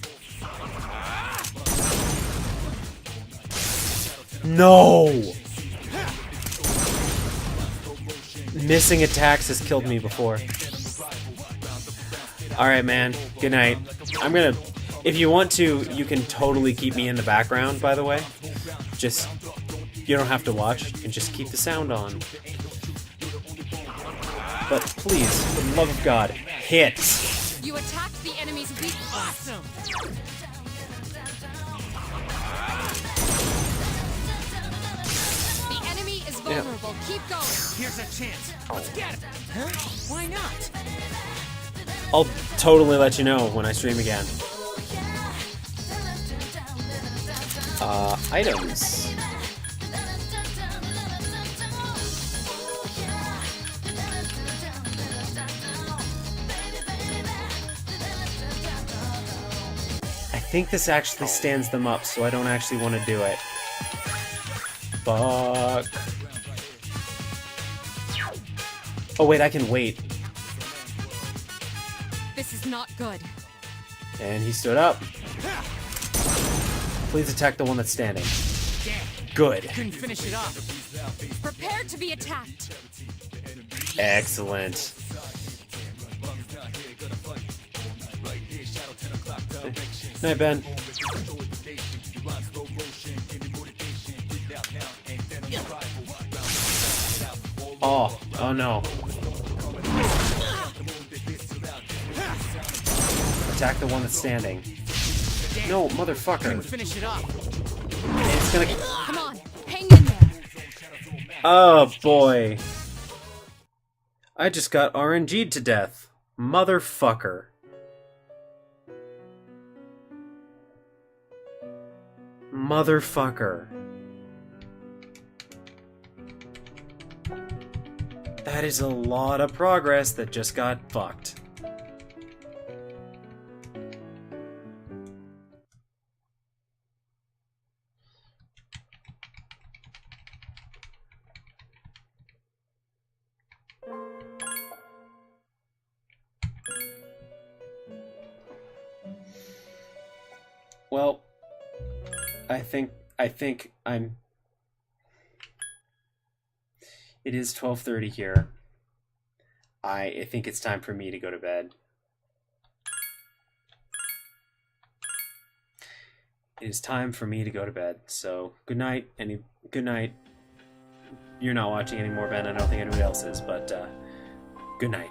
no! Missing attacks has killed me before. Alright, man. Good night. I'm gonna... if you want to, you can totally keep me in the background, by the way. Just... you don't have to watch. You can just keep the sound on. But please, for the love of God, hit! You attacked the enemy's weak point. Awesome. The enemy is vulnerable. Keep going. Here's a chance. Let's get it. Huh? Why not? I'll totally let you know when I stream again. Items. I think this actually stands them up, so I don't actually want to do it. Fuck. Oh wait, I can wait. This is not good. And he stood up. Please attack the one that's standing. Good. Couldn't finish it off. Prepare to be attacked. Excellent. Night, Ben. Oh no. Attack the one that's standing. No, motherfucker. Couldn't finish it off. It's gonna... Come on, hang in there. oh boy. I just got RNG'd to death. Motherfucker. Motherfucker. That is a lot of progress that just got fucked. Well, I think I'm... It is 12:30 here. I think it's time for me to go to bed. It is time for me to go to bed. So, good night. Good night. You're not watching anymore, Ben. I don't think anybody else is, but good night.